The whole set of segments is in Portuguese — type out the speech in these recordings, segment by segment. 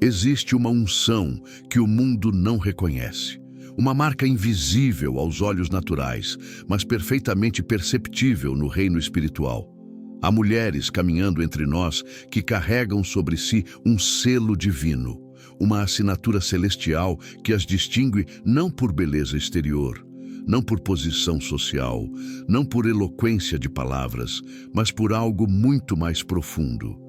Existe uma unção que o mundo não reconhece. Uma marca invisível aos olhos naturais, mas perfeitamente perceptível no reino espiritual. Há mulheres caminhando entre nós que carregam sobre si um selo divino, uma assinatura celestial que as distingue não por beleza exterior, não por posição social, não por eloquência de palavras, mas por algo muito mais profundo,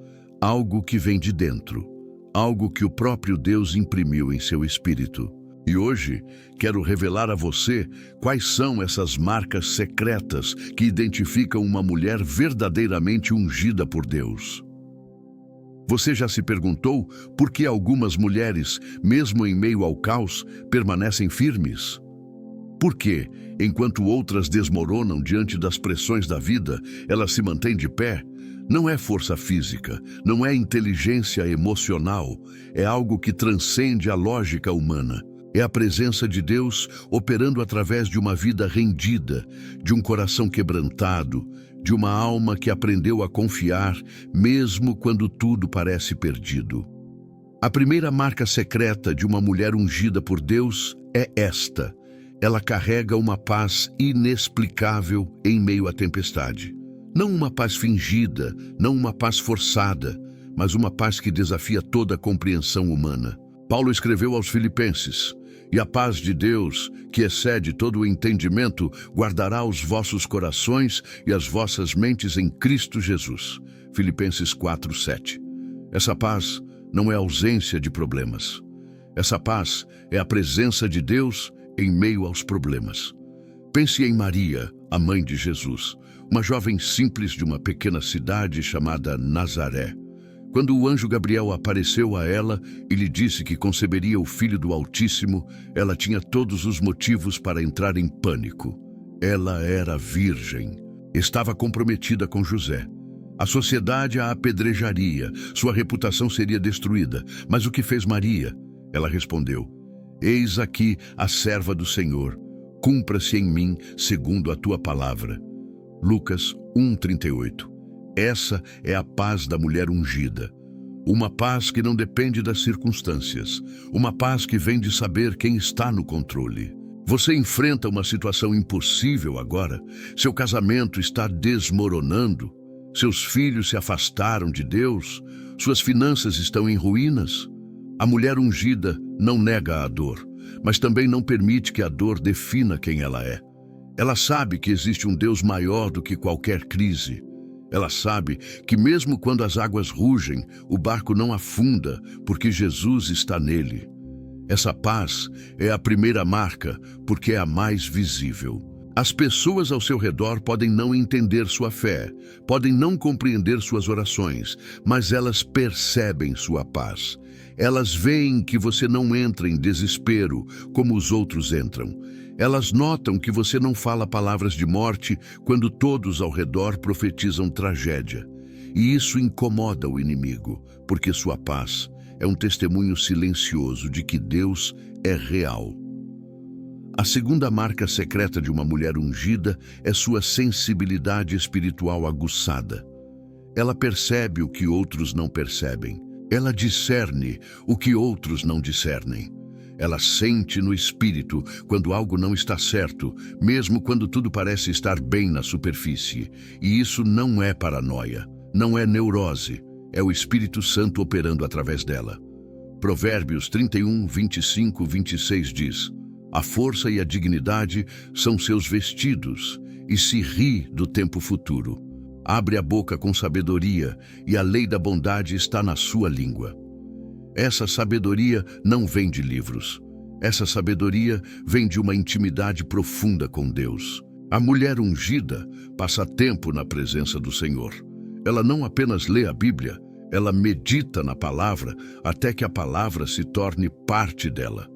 algo que vem de dentro, algo que o próprio Deus imprimiu em seu espírito. E hoje quero revelar a você quais são essas marcas secretas que identificam uma mulher verdadeiramente ungida por Deus. Você já se perguntou por que algumas mulheres, mesmo em meio ao caos, permanecem firmes? Por que, enquanto outras desmoronam diante das pressões da vida, elas se mantêm de pé? Não é força física, não é inteligência emocional, é algo que transcende a lógica humana. É a presença de Deus operando através de uma vida rendida, de um coração quebrantado, de uma alma que aprendeu a confiar, mesmo quando tudo parece perdido. A primeira marca secreta de uma mulher ungida por Deus é esta. Ela carrega uma paz inexplicável em meio à tempestade. Não uma paz fingida, não uma paz forçada, mas uma paz que desafia toda a compreensão humana. Paulo escreveu aos Filipenses: "E a paz de Deus, que excede todo o entendimento, guardará os vossos corações e as vossas mentes em Cristo Jesus." Filipenses 4:7. Essa paz não é ausência de problemas. Essa paz é a presença de Deus em meio aos problemas. Pense em Maria, a mãe de Jesus, uma jovem simples de uma pequena cidade chamada Nazaré. Quando o anjo Gabriel apareceu a ela e lhe disse que conceberia o Filho do Altíssimo, ela tinha todos os motivos para entrar em pânico. Ela era virgem, estava comprometida com José. A sociedade a apedrejaria, sua reputação seria destruída. Mas o que fez Maria? Ela respondeu: "Eis aqui a serva do Senhor, cumpra-se em mim segundo a tua palavra." Lucas 1:38. Essa é a paz da mulher ungida. Uma paz que não depende das circunstâncias. Uma paz que vem de saber quem está no controle. Você enfrenta uma situação impossível agora. Seu casamento está desmoronando. Seus filhos se afastaram de Deus. Suas finanças estão em ruínas. A mulher ungida não nega a dor, mas também não permite que a dor defina quem ela é. Ela sabe que existe um Deus maior do que qualquer crise. Ela sabe que mesmo quando as águas rugem, o barco não afunda, porque Jesus está nele. Essa paz é a primeira marca, porque é a mais visível. As pessoas ao seu redor podem não entender sua fé, podem não compreender suas orações, mas elas percebem sua paz. Elas veem que você não entra em desespero como os outros entram. Elas notam que você não fala palavras de morte quando todos ao redor profetizam tragédia. E isso incomoda o inimigo, porque sua paz é um testemunho silencioso de que Deus é real. A segunda marca secreta de uma mulher ungida é sua sensibilidade espiritual aguçada. Ela percebe o que outros não percebem. Ela discerne o que outros não discernem. Ela sente no espírito quando algo não está certo, mesmo quando tudo parece estar bem na superfície. E isso não é paranoia, não é neurose, é o Espírito Santo operando através dela. Provérbios 31, 25, 26 diz: "A força e a dignidade são seus vestidos, e se ri do tempo futuro. Abre a boca com sabedoria, e a lei da bondade está na sua língua." Essa sabedoria não vem de livros. Essa sabedoria vem de uma intimidade profunda com Deus. A mulher ungida passa tempo na presença do Senhor. Ela não apenas lê a Bíblia, ela medita na palavra até que a palavra se torne parte dela.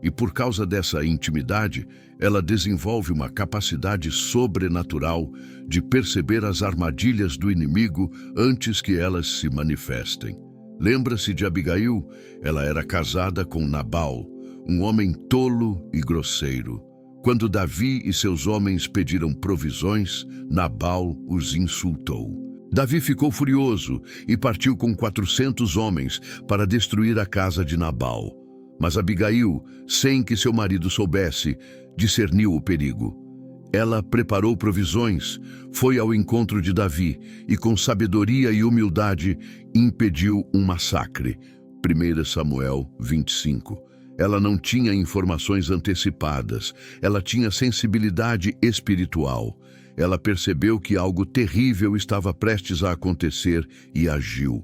E por causa dessa intimidade, ela desenvolve uma capacidade sobrenatural de perceber as armadilhas do inimigo antes que elas se manifestem. Lembra-se de Abigail? Ela era casada com Nabal, um homem tolo e grosseiro. Quando Davi e seus homens pediram provisões, Nabal os insultou. Davi ficou furioso e partiu com 400 homens para destruir a casa de Nabal. Mas Abigail, sem que seu marido soubesse, discerniu o perigo. Ela preparou provisões, foi ao encontro de Davi e, com sabedoria e humildade, impediu um massacre. 1 Samuel 25. Ela não tinha informações antecipadas, ela tinha sensibilidade espiritual. Ela percebeu que algo terrível estava prestes a acontecer e agiu.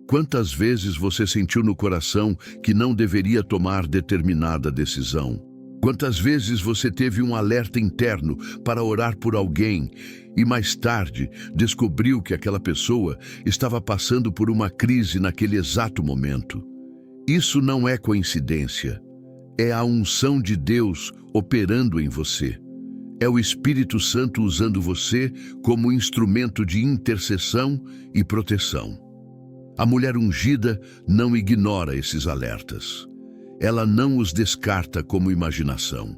Quantas vezes você sentiu no coração que não deveria tomar determinada decisão? Quantas vezes você teve um alerta interno para orar por alguém e mais tarde descobriu que aquela pessoa estava passando por uma crise naquele exato momento? Isso não é coincidência. É a unção de Deus operando em você. É o Espírito Santo usando você como instrumento de intercessão e proteção. A mulher ungida não ignora esses alertas. Ela não os descarta como imaginação.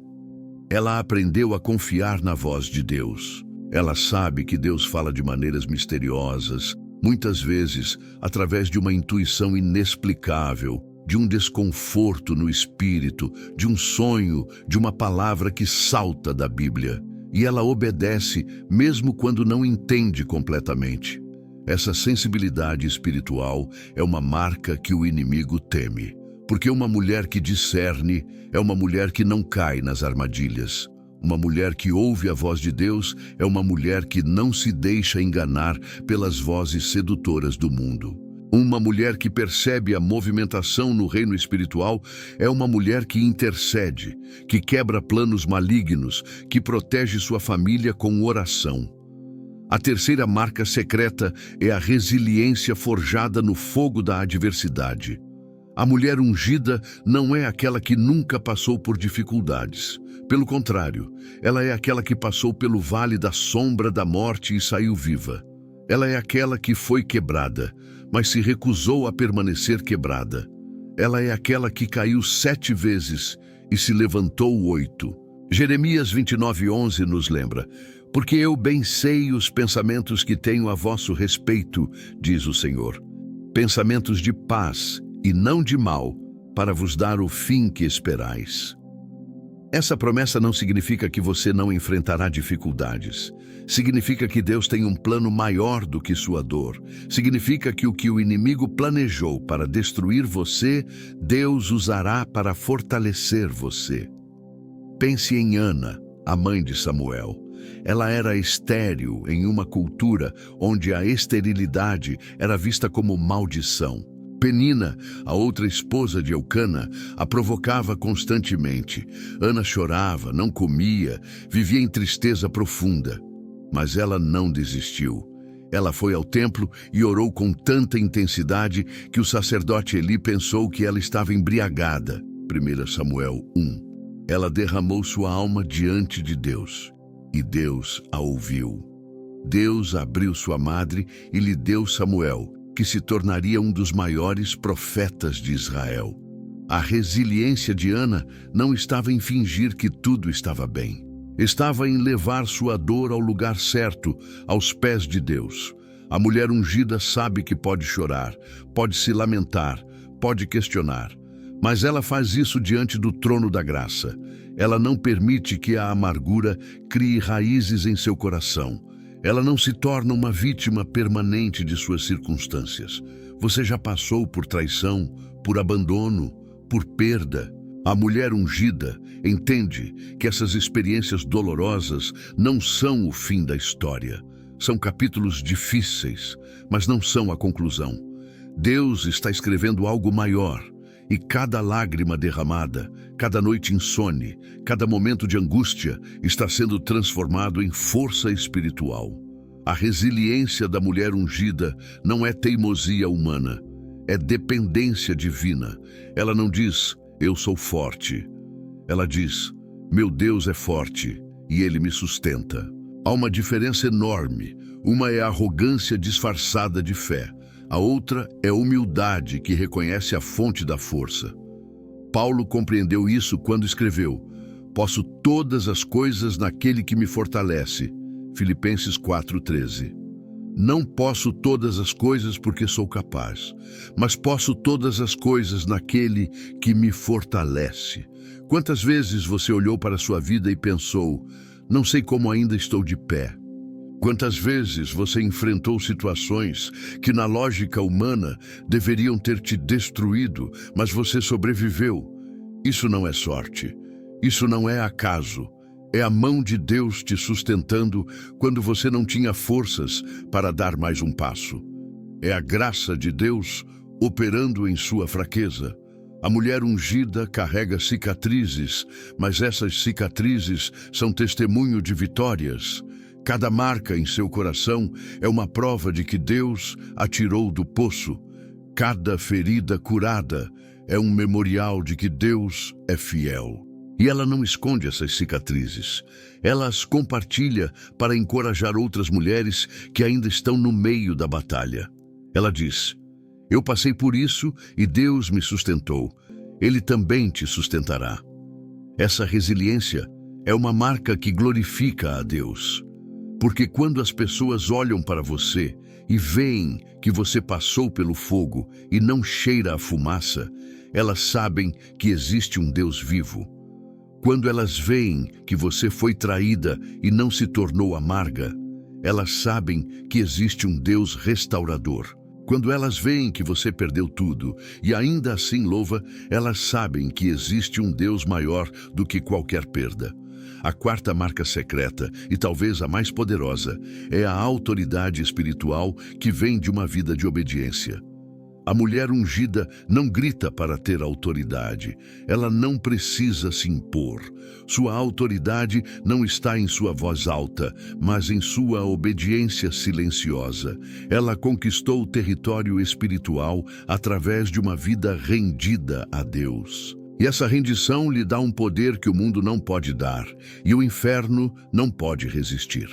Ela aprendeu a confiar na voz de Deus. Ela sabe que Deus fala de maneiras misteriosas, muitas vezes através de uma intuição inexplicável, de um desconforto no espírito, de um sonho, de uma palavra que salta da Bíblia. E ela obedece mesmo quando não entende completamente. Essa sensibilidade espiritual é uma marca que o inimigo teme. Porque uma mulher que discerne é uma mulher que não cai nas armadilhas. Uma mulher que ouve a voz de Deus é uma mulher que não se deixa enganar pelas vozes sedutoras do mundo. Uma mulher que percebe a movimentação no reino espiritual é uma mulher que intercede, que quebra planos malignos, que protege sua família com oração. A terceira marca secreta é a resiliência forjada no fogo da adversidade. A mulher ungida não é aquela que nunca passou por dificuldades. Pelo contrário, ela é aquela que passou pelo vale da sombra da morte e saiu viva. Ela é aquela que foi quebrada, mas se recusou a permanecer quebrada. Ela é aquela que caiu 7 vezes e se levantou 8. Jeremias 29:11 nos lembra: porque eu bem sei os pensamentos que tenho a vosso respeito, diz o Senhor. Pensamentos de paz e não de mal, para vos dar o fim que esperais. Essa promessa não significa que você não enfrentará dificuldades. Significa que Deus tem um plano maior do que sua dor. Significa que o inimigo planejou para destruir você, Deus usará para fortalecer você. Pense em Ana, a mãe de Samuel. Ela era estéril em uma cultura onde a esterilidade era vista como maldição. Penina, a outra esposa de Eucana, a provocava constantemente. Ana chorava, não comia, vivia em tristeza profunda. Mas ela não desistiu. Ela foi ao templo e orou com tanta intensidade que o sacerdote Eli pensou que ela estava embriagada. 1 Samuel 1. Ela derramou sua alma diante de Deus, e Deus a ouviu. Deus abriu sua madre e lhe deu Samuel, que se tornaria um dos maiores profetas de Israel. A resiliência de Ana não estava em fingir que tudo estava bem. Estava em levar sua dor ao lugar certo, aos pés de Deus. A mulher ungida sabe que pode chorar, pode se lamentar, pode questionar. Mas ela faz isso diante do trono da graça. Ela não permite que a amargura crie raízes em seu coração. Ela não se torna uma vítima permanente de suas circunstâncias. Você já passou por traição, por abandono, por perda. A mulher ungida entende que essas experiências dolorosas não são o fim da história. São capítulos difíceis, mas não são a conclusão. Deus está escrevendo algo maior. E cada lágrima derramada, cada noite insone, cada momento de angústia está sendo transformado em força espiritual. A resiliência da mulher ungida não é teimosia humana, é dependência divina. Ela não diz, eu sou forte. Ela diz, meu Deus é forte e Ele me sustenta. Há uma diferença enorme. Uma é a arrogância disfarçada de fé. A outra é a humildade que reconhece a fonte da força. Paulo compreendeu isso quando escreveu: posso todas as coisas naquele que me fortalece. Filipenses 4:13. Não posso todas as coisas porque sou capaz, mas posso todas as coisas naquele que me fortalece. Quantas vezes você olhou para a sua vida e pensou, não sei como ainda estou de pé? Quantas vezes você enfrentou situações que na lógica humana deveriam ter te destruído, mas você sobreviveu? Isso não é sorte, isso não é acaso. É a mão de Deus te sustentando quando você não tinha forças para dar mais um passo. É a graça de Deus operando em sua fraqueza. A mulher ungida carrega cicatrizes, mas essas cicatrizes são testemunho de vitórias. Cada marca em seu coração é uma prova de que Deus a tirou do poço. Cada ferida curada é um memorial de que Deus é fiel. E ela não esconde essas cicatrizes. Ela as compartilha para encorajar outras mulheres que ainda estão no meio da batalha. Ela diz, eu passei por isso e Deus me sustentou. Ele também te sustentará. Essa resiliência é uma marca que glorifica a Deus. Porque quando as pessoas olham para você e veem que você passou pelo fogo e não cheira a fumaça, elas sabem que existe um Deus vivo. Quando elas veem que você foi traída e não se tornou amarga, elas sabem que existe um Deus restaurador. Quando elas veem que você perdeu tudo e ainda assim louva, elas sabem que existe um Deus maior do que qualquer perda. A quarta marca secreta, e talvez a mais poderosa, é a autoridade espiritual que vem de uma vida de obediência. A mulher ungida não grita para ter autoridade. Ela não precisa se impor. Sua autoridade não está em sua voz alta, mas em sua obediência silenciosa. Ela conquistou o território espiritual através de uma vida rendida a Deus. E essa rendição lhe dá um poder que o mundo não pode dar, e o inferno não pode resistir.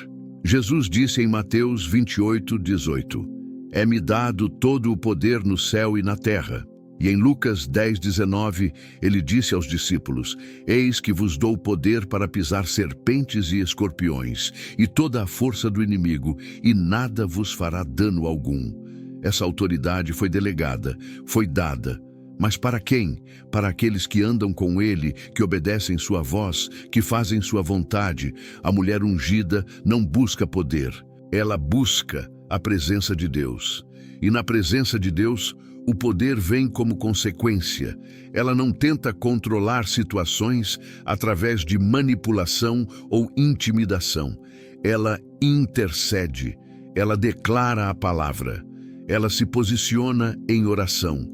Jesus disse em Mateus 28:18, é-me dado todo o poder no céu e na terra. E em Lucas 10:19, ele disse aos discípulos, eis que vos dou poder para pisar serpentes e escorpiões, e toda a força do inimigo, e nada vos fará dano algum. Essa autoridade foi delegada, foi dada. Mas para quem? Para aqueles que andam com ele, que obedecem sua voz, que fazem sua vontade. A mulher ungida não busca poder, ela busca a presença de Deus. E na presença de Deus, o poder vem como consequência. Ela não tenta controlar situações através de manipulação ou intimidação. Ela intercede, ela declara a palavra, ela se posiciona em oração.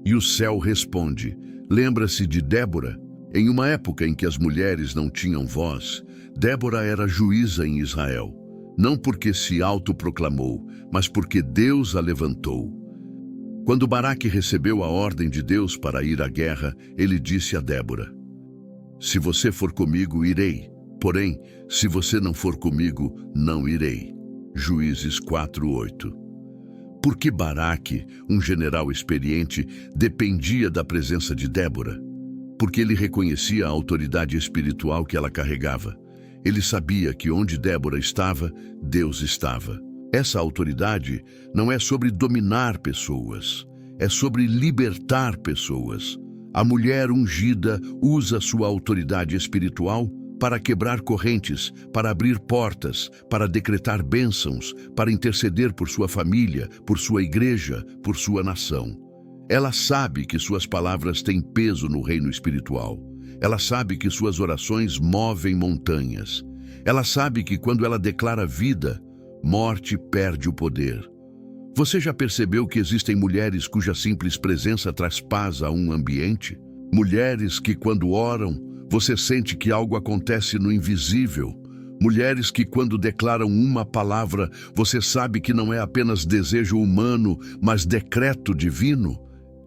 E o céu responde. Lembra-se de Débora? Em uma época em que as mulheres não tinham voz, Débora era juíza em Israel. Não porque se autoproclamou, mas porque Deus a levantou. Quando Baraque recebeu a ordem de Deus para ir à guerra, ele disse a Débora, se você for comigo, irei. Porém, se você não for comigo, não irei. Juízes 4:8. Porque Baraque, um general experiente, dependia da presença de Débora. Porque ele reconhecia a autoridade espiritual que ela carregava. Ele sabia que onde Débora estava, Deus estava. Essa autoridade não é sobre dominar pessoas, é sobre libertar pessoas. A mulher ungida usa sua autoridade espiritual para quebrar correntes, para abrir portas, para decretar bênçãos, para interceder por sua família, por sua igreja, por sua nação. Ela sabe que suas palavras têm peso no reino espiritual. Ela sabe que suas orações movem montanhas. Ela sabe que quando ela declara vida, morte perde o poder. Você já percebeu que existem mulheres cuja simples presença traz paz a um ambiente? Mulheres que quando oram, você sente que algo acontece no invisível. Mulheres que quando declaram uma palavra, você sabe que não é apenas desejo humano, mas decreto divino.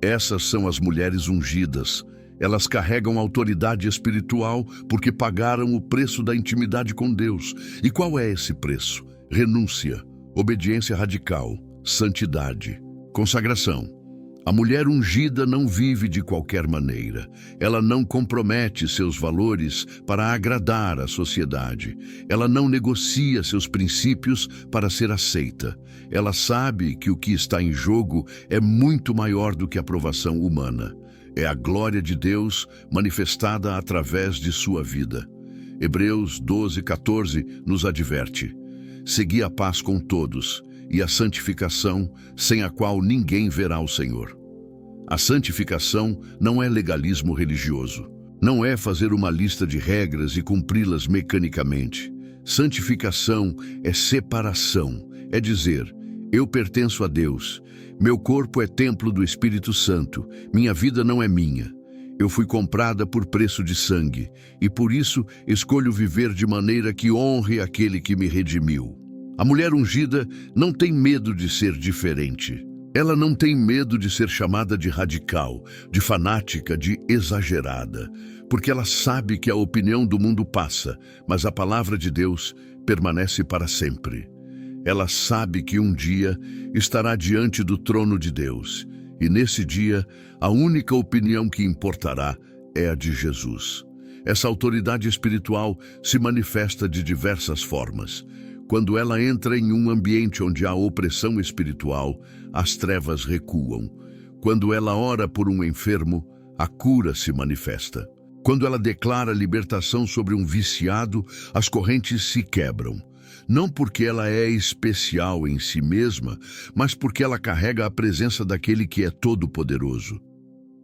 Essas são as mulheres ungidas. Elas carregam autoridade espiritual porque pagaram o preço da intimidade com Deus. E qual é esse preço? Renúncia, obediência radical, santidade, consagração. A mulher ungida não vive de qualquer maneira. Ela não compromete seus valores para agradar a sociedade. Ela não negocia seus princípios para ser aceita. Ela sabe que o que está em jogo é muito maior do que a aprovação humana. É a glória de Deus manifestada através de sua vida. Hebreus 12:14 nos adverte: segui a paz com todos e a santificação, sem a qual ninguém verá o Senhor. A santificação não é legalismo religioso. Não é fazer uma lista de regras e cumpri-las mecanicamente. Santificação é separação. É dizer: eu pertenço a Deus. Meu corpo é templo do Espírito Santo. Minha vida não é minha. Eu fui comprada por preço de sangue, e por isso escolho viver de maneira que honre aquele que me redimiu. A mulher ungida não tem medo de ser diferente. Ela não tem medo de ser chamada de radical, de fanática, de exagerada, porque ela sabe que a opinião do mundo passa, mas a palavra de Deus permanece para sempre. Ela sabe que um dia estará diante do trono de Deus, e nesse dia a única opinião que importará é a de Jesus. Essa autoridade espiritual se manifesta de diversas formas. Quando ela entra em um ambiente onde há opressão espiritual, as trevas recuam. Quando ela ora por um enfermo, a cura se manifesta. Quando ela declara libertação sobre um viciado, as correntes se quebram. Não porque ela é especial em si mesma, mas porque ela carrega a presença daquele que é todo-poderoso.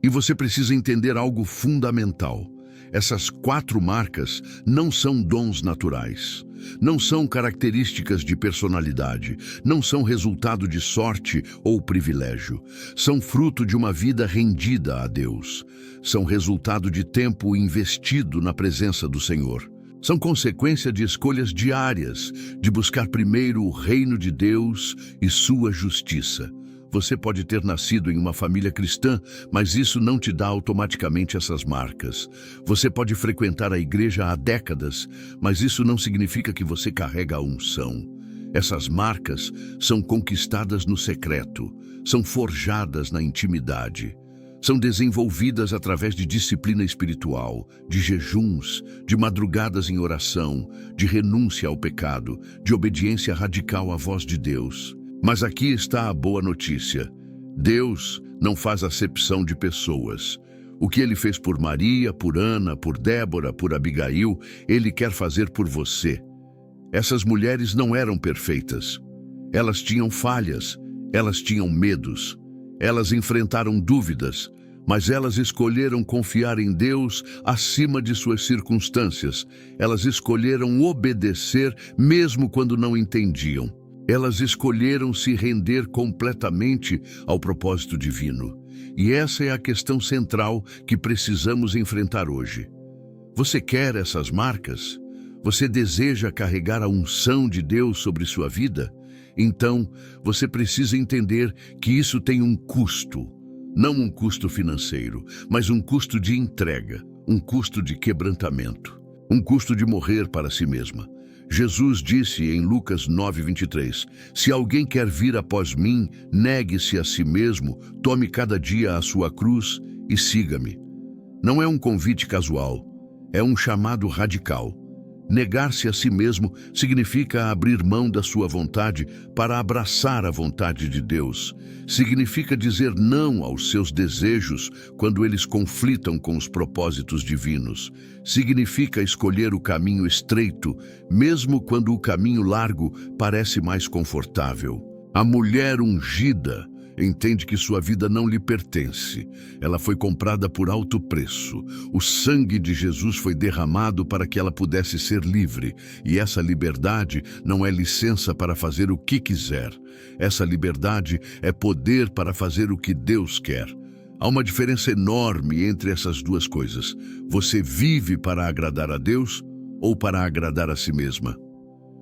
E você precisa entender algo fundamental. Essas 4 marcas não são dons naturais. Não são características de personalidade, não são resultado de sorte ou privilégio. São fruto de uma vida rendida a Deus. São resultado de tempo investido na presença do Senhor. São consequência de escolhas diárias, de buscar primeiro o reino de Deus e sua justiça. Você pode ter nascido em uma família cristã, mas isso não te dá automaticamente essas marcas. Você pode frequentar a igreja há décadas, mas isso não significa que você carrega a unção. Essas marcas são conquistadas no secreto, são forjadas na intimidade. São desenvolvidas através de disciplina espiritual, de jejuns, de madrugadas em oração, de renúncia ao pecado, de obediência radical à voz de Deus. Mas aqui está a boa notícia. Deus não faz acepção de pessoas. O que Ele fez por Maria, por Ana, por Débora, por Abigail, Ele quer fazer por você. Essas mulheres não eram perfeitas. Elas tinham falhas, elas tinham medos, elas enfrentaram dúvidas, mas elas escolheram confiar em Deus acima de suas circunstâncias. Elas escolheram obedecer mesmo quando não entendiam. Elas escolheram se render completamente ao propósito divino. E essa é a questão central que precisamos enfrentar hoje. Você quer essas marcas? Você deseja carregar a unção de Deus sobre sua vida? Então, você precisa entender que isso tem um custo. Não um custo financeiro, mas um custo de entrega, um custo de quebrantamento, um custo de morrer para si mesma. Jesus disse em Lucas 9:23, se alguém quer vir após mim, negue-se a si mesmo, tome cada dia a sua cruz e siga-me. Não é um convite casual, é um chamado radical. Negar-se a si mesmo significa abrir mão da sua vontade para abraçar a vontade de Deus. Significa dizer não aos seus desejos quando eles conflitam com os propósitos divinos. Significa escolher o caminho estreito, mesmo quando o caminho largo parece mais confortável. A mulher ungida entende que sua vida não lhe pertence. Ela foi comprada por alto preço. O sangue de Jesus foi derramado para que ela pudesse ser livre. E essa liberdade não é licença para fazer o que quiser. Essa liberdade é poder para fazer o que Deus quer. Há uma diferença enorme entre essas duas coisas. Você vive para agradar a Deus ou para agradar a si mesma?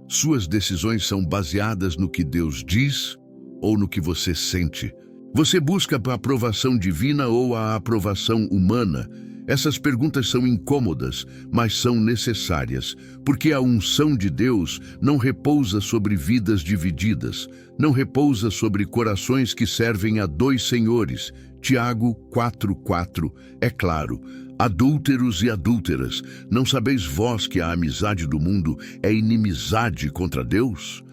Suas decisões são baseadas no que Deus diz ou no que você sente? Você busca a aprovação divina ou a aprovação humana? Essas perguntas são incômodas, mas são necessárias, porque a unção de Deus não repousa sobre vidas divididas, não repousa sobre corações que servem a dois senhores. Tiago 4:4 é claro: adúlteros e adúlteras, não sabeis vós que a amizade do mundo é inimizade contra Deus?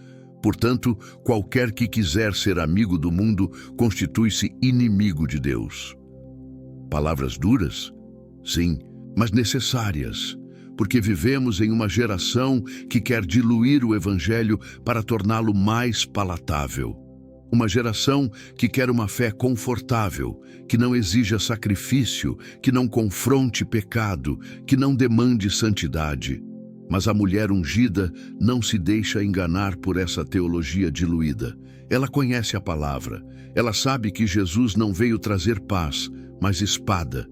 Portanto, qualquer que quiser ser amigo do mundo constitui-se inimigo de Deus. Palavras duras? Sim, mas necessárias, porque vivemos em uma geração que quer diluir o Evangelho para torná-lo mais palatável. Uma geração que quer uma fé confortável, que não exija sacrifício, que não confronte pecado, que não demande santidade. Mas a mulher ungida não se deixa enganar por essa teologia diluída. Ela conhece a palavra. Ela sabe que Jesus não veio trazer paz, mas espada.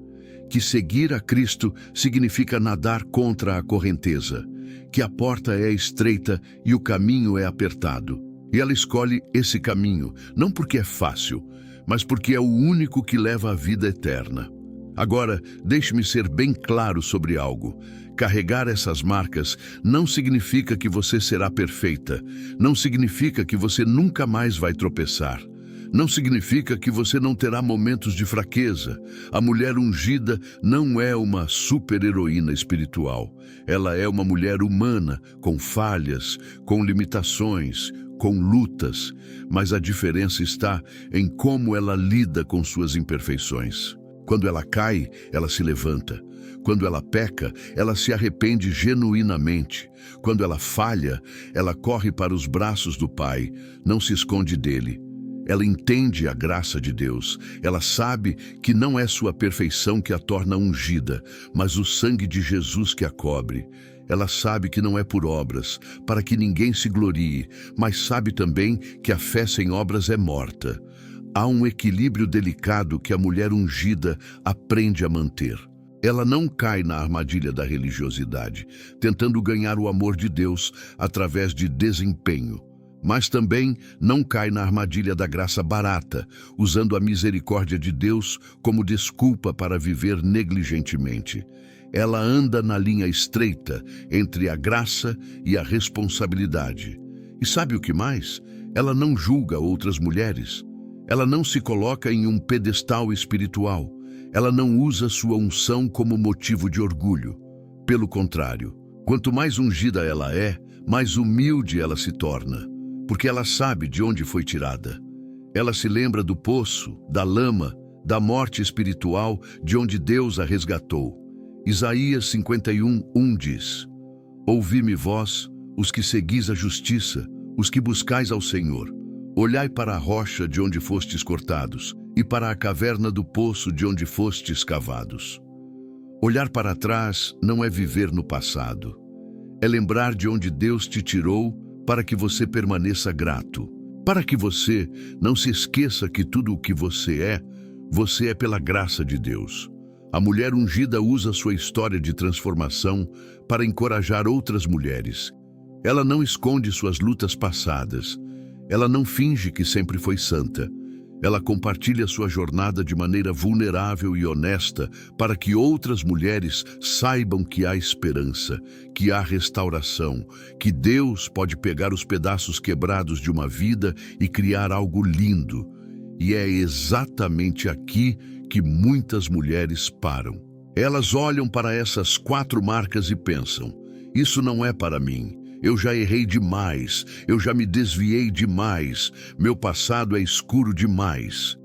Que seguir a Cristo significa nadar contra a correnteza. Que a porta é estreita e o caminho é apertado. E ela escolhe esse caminho, não porque é fácil, mas porque é o único que leva à vida eterna. Agora, deixe-me ser bem claro sobre algo. Carregar essas marcas não significa que você será perfeita. Não significa que você nunca mais vai tropeçar. Não significa que você não terá momentos de fraqueza. A mulher ungida não é uma super-heroína espiritual. Ela é uma mulher humana, com falhas, com limitações, com lutas. Mas a diferença está em como ela lida com suas imperfeições. Quando ela cai, ela se levanta. Quando ela peca, ela se arrepende genuinamente. Quando ela falha, ela corre para os braços do Pai, não se esconde dele. Ela entende a graça de Deus. Ela sabe que não é sua perfeição que a torna ungida, mas o sangue de Jesus que a cobre. Ela sabe que não é por obras, para que ninguém se glorie, mas sabe também que a fé sem obras é morta. Há um equilíbrio delicado que a mulher ungida aprende a manter. Ela não cai na armadilha da religiosidade, tentando ganhar o amor de Deus através de desempenho. Mas também não cai na armadilha da graça barata, usando a misericórdia de Deus como desculpa para viver negligentemente. Ela anda na linha estreita entre a graça e a responsabilidade. E sabe o que mais? Ela não julga outras mulheres. Ela não se coloca em um pedestal espiritual. Ela não usa sua unção como motivo de orgulho. Pelo contrário, quanto mais ungida ela é, mais humilde ela se torna, porque ela sabe de onde foi tirada. Ela se lembra do poço, da lama, da morte espiritual de onde Deus a resgatou. Isaías 51:1 diz: Ouvi-me vós, os que seguis a justiça, os que buscais ao Senhor. Olhai para a rocha de onde fostes cortados, e para a caverna do poço de onde fostes cavados. Olhar para trás não é viver no passado. É lembrar de onde Deus te tirou para que você permaneça grato. Para que você não se esqueça que tudo o que você é pela graça de Deus. A mulher ungida usa sua história de transformação para encorajar outras mulheres. Ela não esconde suas lutas passadas. Ela não finge que sempre foi santa. Ela compartilha sua jornada de maneira vulnerável e honesta para que outras mulheres saibam que há esperança, que há restauração, que Deus pode pegar os pedaços quebrados de uma vida e criar algo lindo. E é exatamente aqui que muitas mulheres param. Elas olham para essas 4 marcas e pensam: isso não é para mim. Eu já errei demais, eu já me desviei demais, meu passado é escuro demais.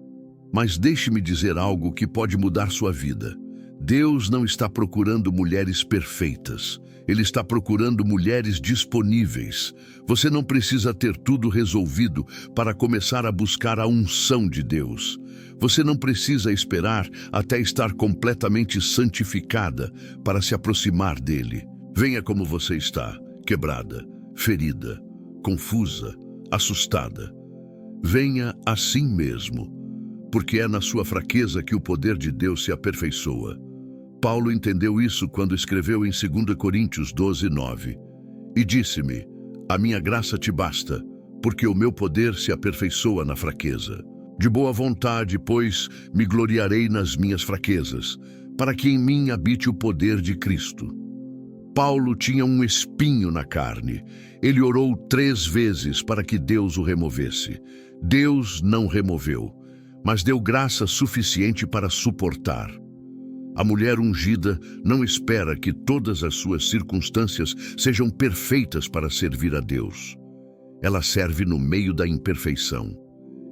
Mas deixe-me dizer algo que pode mudar sua vida. Deus não está procurando mulheres perfeitas. Ele está procurando mulheres disponíveis. Você não precisa ter tudo resolvido para começar a buscar a unção de Deus. Você não precisa esperar até estar completamente santificada para se aproximar dele. Venha como você está. Quebrada, ferida, confusa, assustada. Venha assim mesmo, porque é na sua fraqueza que o poder de Deus se aperfeiçoa. Paulo entendeu isso quando escreveu em 2 Coríntios 12:9. E disse-me: a minha graça te basta, porque o meu poder se aperfeiçoa na fraqueza. De boa vontade, pois, me gloriarei nas minhas fraquezas, para que em mim habite o poder de Cristo. Paulo tinha um espinho na carne. Ele orou 3 vezes para que Deus o removesse. Deus não removeu, mas deu graça suficiente para suportar. A mulher ungida não espera que todas as suas circunstâncias sejam perfeitas para servir a Deus. Ela serve no meio da imperfeição.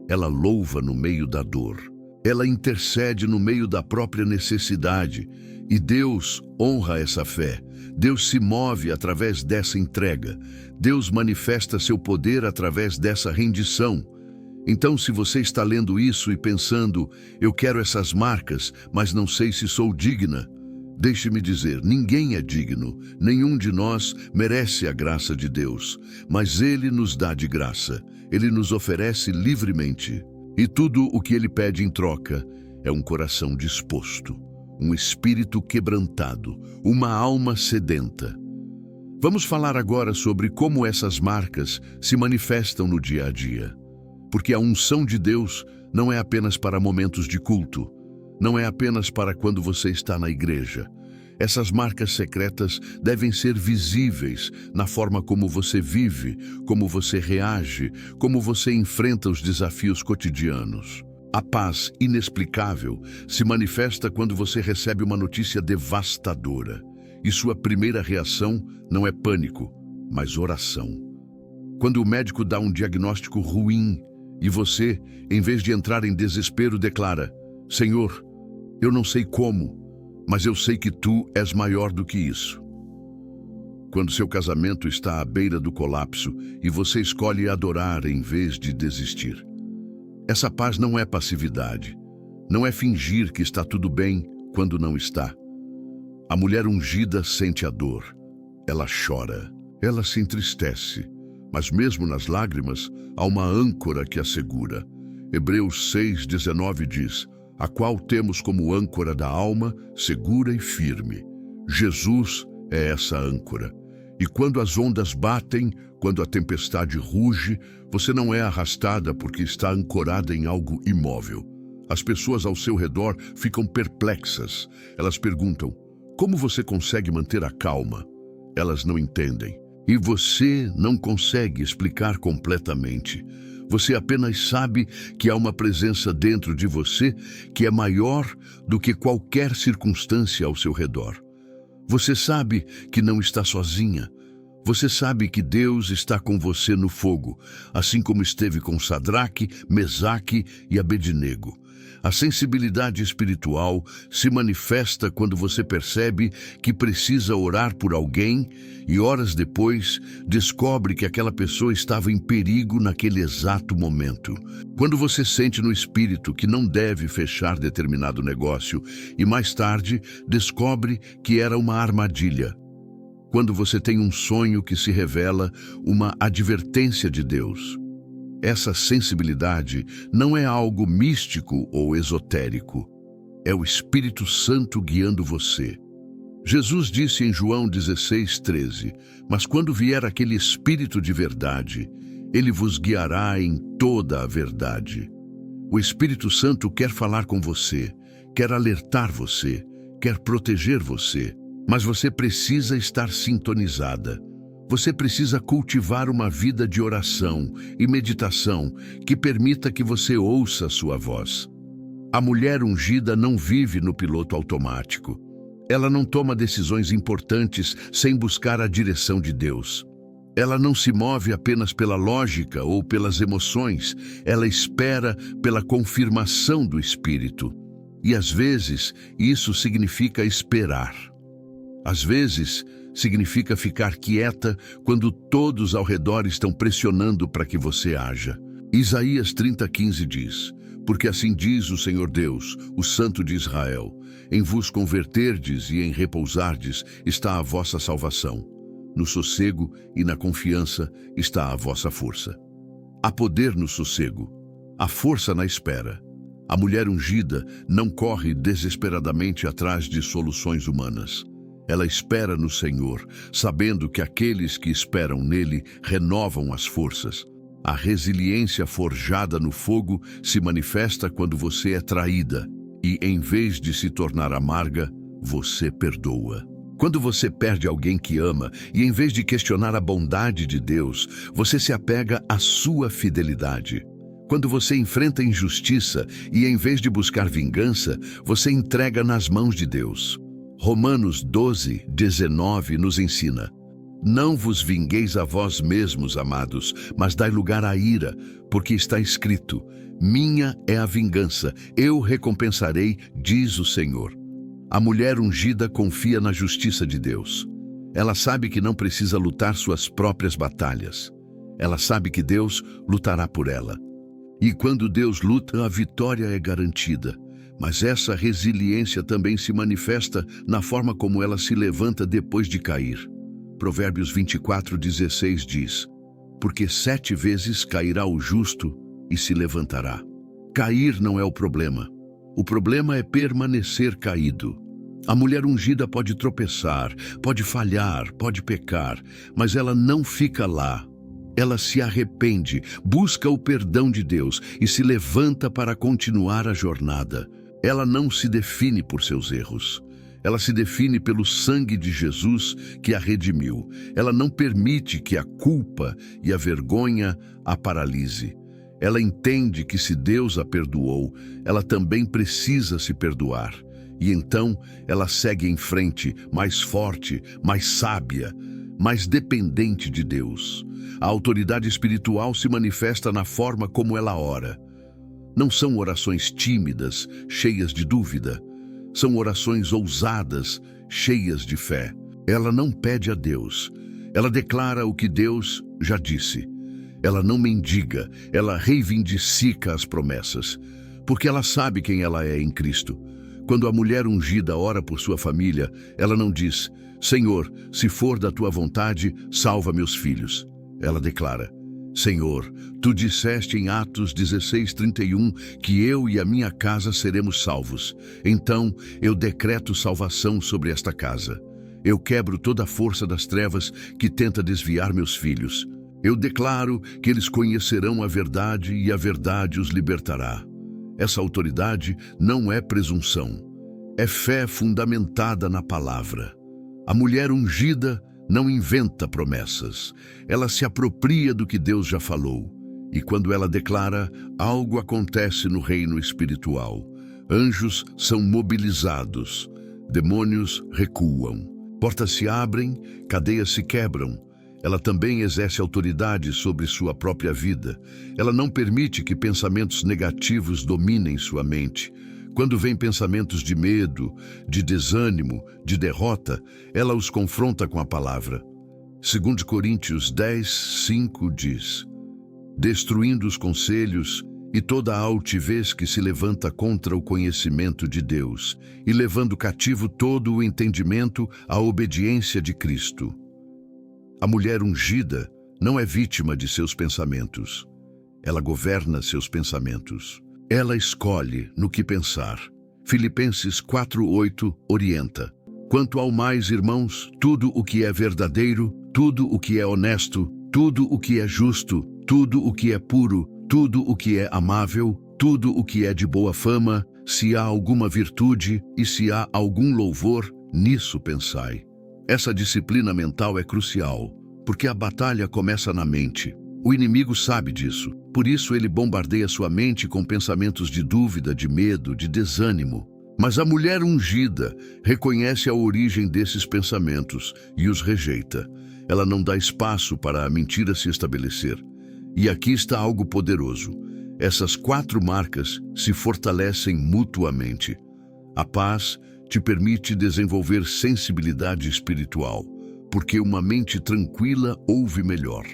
Ela louva no meio da dor. Ela intercede no meio da própria necessidade. E Deus honra essa fé. Deus se move através dessa entrega. Deus manifesta seu poder através dessa rendição. Então, se você está lendo isso e pensando, eu quero essas marcas, mas não sei se sou digna, deixe-me dizer, ninguém é digno, nenhum de nós merece a graça de Deus, mas Ele nos dá de graça, Ele nos oferece livremente. E tudo o que Ele pede em troca é um coração disposto, um espírito quebrantado, uma alma sedenta. Vamos falar agora sobre como essas marcas se manifestam no dia a dia. Porque a unção de Deus não é apenas para momentos de culto, não é apenas para quando você está na igreja. Essas marcas secretas devem ser visíveis na forma como você vive, como você reage, como você enfrenta os desafios cotidianos. A paz inexplicável se manifesta quando você recebe uma notícia devastadora e sua primeira reação não é pânico, mas oração. Quando o médico dá um diagnóstico ruim, e você, em vez de entrar em desespero, declara: Senhor, eu não sei como, mas eu sei que Tu és maior do que isso. Quando seu casamento está à beira do colapso e você escolhe adorar em vez de desistir. Essa paz não é passividade, não é fingir que está tudo bem quando não está. A mulher ungida sente a dor, ela chora, ela se entristece. Mas mesmo nas lágrimas, há uma âncora que a segura. Hebreus 6,19 diz, a qual temos como âncora da alma, segura e firme. Jesus é essa âncora. E quando as ondas batem, quando a tempestade ruge, você não é arrastada porque está ancorada em algo imóvel. As pessoas ao seu redor ficam perplexas. Elas perguntam, como você consegue manter a calma? Elas não entendem. E você não consegue explicar completamente. Você apenas sabe que há uma presença dentro de você que é maior do que qualquer circunstância ao seu redor. Você sabe que não está sozinha. Você sabe que Deus está com você no fogo, assim como esteve com Sadraque, Mesaque e Abednego. A sensibilidade espiritual se manifesta quando você percebe que precisa orar por alguém e horas depois descobre que aquela pessoa estava em perigo naquele exato momento. Quando você sente no espírito que não deve fechar determinado negócio e mais tarde descobre que era uma armadilha. Quando você tem um sonho que se revela uma advertência de Deus. Essa sensibilidade não é algo místico ou esotérico. É o Espírito Santo guiando você. Jesus disse em João 16:13, mas quando vier aquele Espírito de verdade, ele vos guiará em toda a verdade. O Espírito Santo quer falar com você, quer alertar você, quer proteger você, mas você precisa estar sintonizada. Você precisa cultivar uma vida de oração e meditação que permita que você ouça a sua voz. A mulher ungida não vive no piloto automático. Ela não toma decisões importantes sem buscar a direção de Deus. Ela não se move apenas pela lógica ou pelas emoções. Ela espera pela confirmação do Espírito. E às vezes, isso significa esperar. Às vezes, significa ficar quieta quando todos ao redor estão pressionando para que você haja. Isaías 30:15 diz, porque assim diz o Senhor Deus, o Santo de Israel, em vos converterdes e em repousardes está a vossa salvação. No sossego e na confiança está a vossa força. Há poder no sossego, há força na espera. A mulher ungida não corre desesperadamente atrás de soluções humanas. Ela espera no Senhor, sabendo que aqueles que esperam nele renovam as forças. A resiliência forjada no fogo se manifesta quando você é traída e, em vez de se tornar amarga, você perdoa. Quando você perde alguém que ama e, em vez de questionar a bondade de Deus, você se apega à sua fidelidade. Quando você enfrenta injustiça e, em vez de buscar vingança, você entrega nas mãos de Deus. Romanos 12:19 nos ensina: não vos vingueis a vós mesmos, amados, mas dai lugar à ira, porque está escrito: minha é a vingança, eu recompensarei, diz o Senhor. A mulher ungida confia na justiça de Deus. Ela sabe que não precisa lutar suas próprias batalhas. Ela sabe que Deus lutará por ela. E quando Deus luta, a vitória é garantida. Mas essa resiliência também se manifesta na forma como ela se levanta depois de cair. Provérbios 24:16 diz: porque 7 vezes cairá o justo e se levantará. Cair não é o problema. O problema é permanecer caído. A mulher ungida pode tropeçar, pode falhar, pode pecar, mas ela não fica lá. Ela se arrepende, busca o perdão de Deus e se levanta para continuar a jornada. Ela não se define por seus erros. Ela se define pelo sangue de Jesus que a redimiu. Ela não permite que a culpa e a vergonha a paralise. Ela entende que se Deus a perdoou, ela também precisa se perdoar. E então ela segue em frente, mais forte, mais sábia, mais dependente de Deus. A autoridade espiritual se manifesta na forma como ela ora. Não são orações tímidas, cheias de dúvida. São orações ousadas, cheias de fé. Ela não pede a Deus. Ela declara o que Deus já disse. Ela não mendiga, ela reivindica as promessas, porque ela sabe quem ela é em Cristo. Quando a mulher ungida ora por sua família, ela não diz: Senhor, se for da tua vontade, salva meus filhos. Ela declara: Senhor, tu disseste em Atos 16:31 que eu e a minha casa seremos salvos. Então eu decreto salvação sobre esta casa. Eu quebro toda a força das trevas que tenta desviar meus filhos. Eu declaro que eles conhecerão a verdade e a verdade os libertará. Essa autoridade não é presunção, é fé fundamentada na palavra. A mulher ungida não inventa promessas, ela se apropria do que Deus já falou. E quando ela declara, algo acontece no reino espiritual. Anjos são mobilizados, demônios recuam, portas se abrem, cadeias se quebram. Ela também exerce autoridade sobre sua própria vida. Ela não permite que pensamentos negativos dominem sua mente. Quando vêm pensamentos de medo, de desânimo, de derrota, ela os confronta com a palavra. 2 Coríntios 10:5 diz: destruindo os conselhos e toda a altivez que se levanta contra o conhecimento de Deus, e levando cativo todo o entendimento à obediência de Cristo. A mulher ungida não é vítima de seus pensamentos. Ela governa seus pensamentos. Ela escolhe no que pensar. Filipenses 4:8 orienta: quanto ao mais, irmãos, tudo o que é verdadeiro, tudo o que é honesto, tudo o que é justo, tudo o que é puro, tudo o que é amável, tudo o que é de boa fama, se há alguma virtude e se há algum louvor, nisso pensai. Essa disciplina mental é crucial, porque a batalha começa na mente. O inimigo sabe disso, por isso ele bombardeia sua mente com pensamentos de dúvida, de medo, de desânimo. Mas a mulher ungida reconhece a origem desses pensamentos e os rejeita. Ela não dá espaço para a mentira se estabelecer. E aqui está algo poderoso. Essas 4 marcas se fortalecem mutuamente. A paz te permite desenvolver sensibilidade espiritual, porque uma mente tranquila ouve melhor.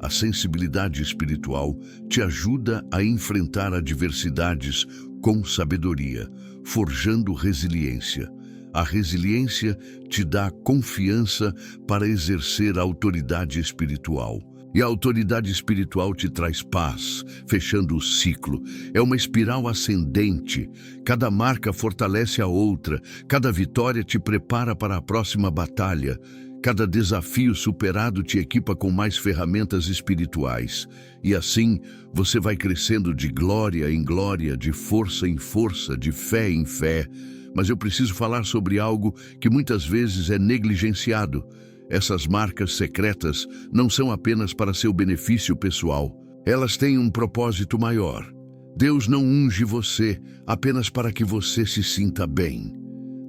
A sensibilidade espiritual te ajuda a enfrentar adversidades com sabedoria, forjando resiliência. A resiliência te dá confiança para exercer a autoridade espiritual. E a autoridade espiritual te traz paz, fechando o ciclo. É uma espiral ascendente. Cada marca fortalece a outra. Cada vitória te prepara para a próxima batalha. Cada desafio superado te equipa com mais ferramentas espirituais. E assim, você vai crescendo de glória em glória, de força em força, de fé em fé. Mas eu preciso falar sobre algo que muitas vezes é negligenciado. Essas marcas secretas não são apenas para seu benefício pessoal. Elas têm um propósito maior. Deus não unge você apenas para que você se sinta bem.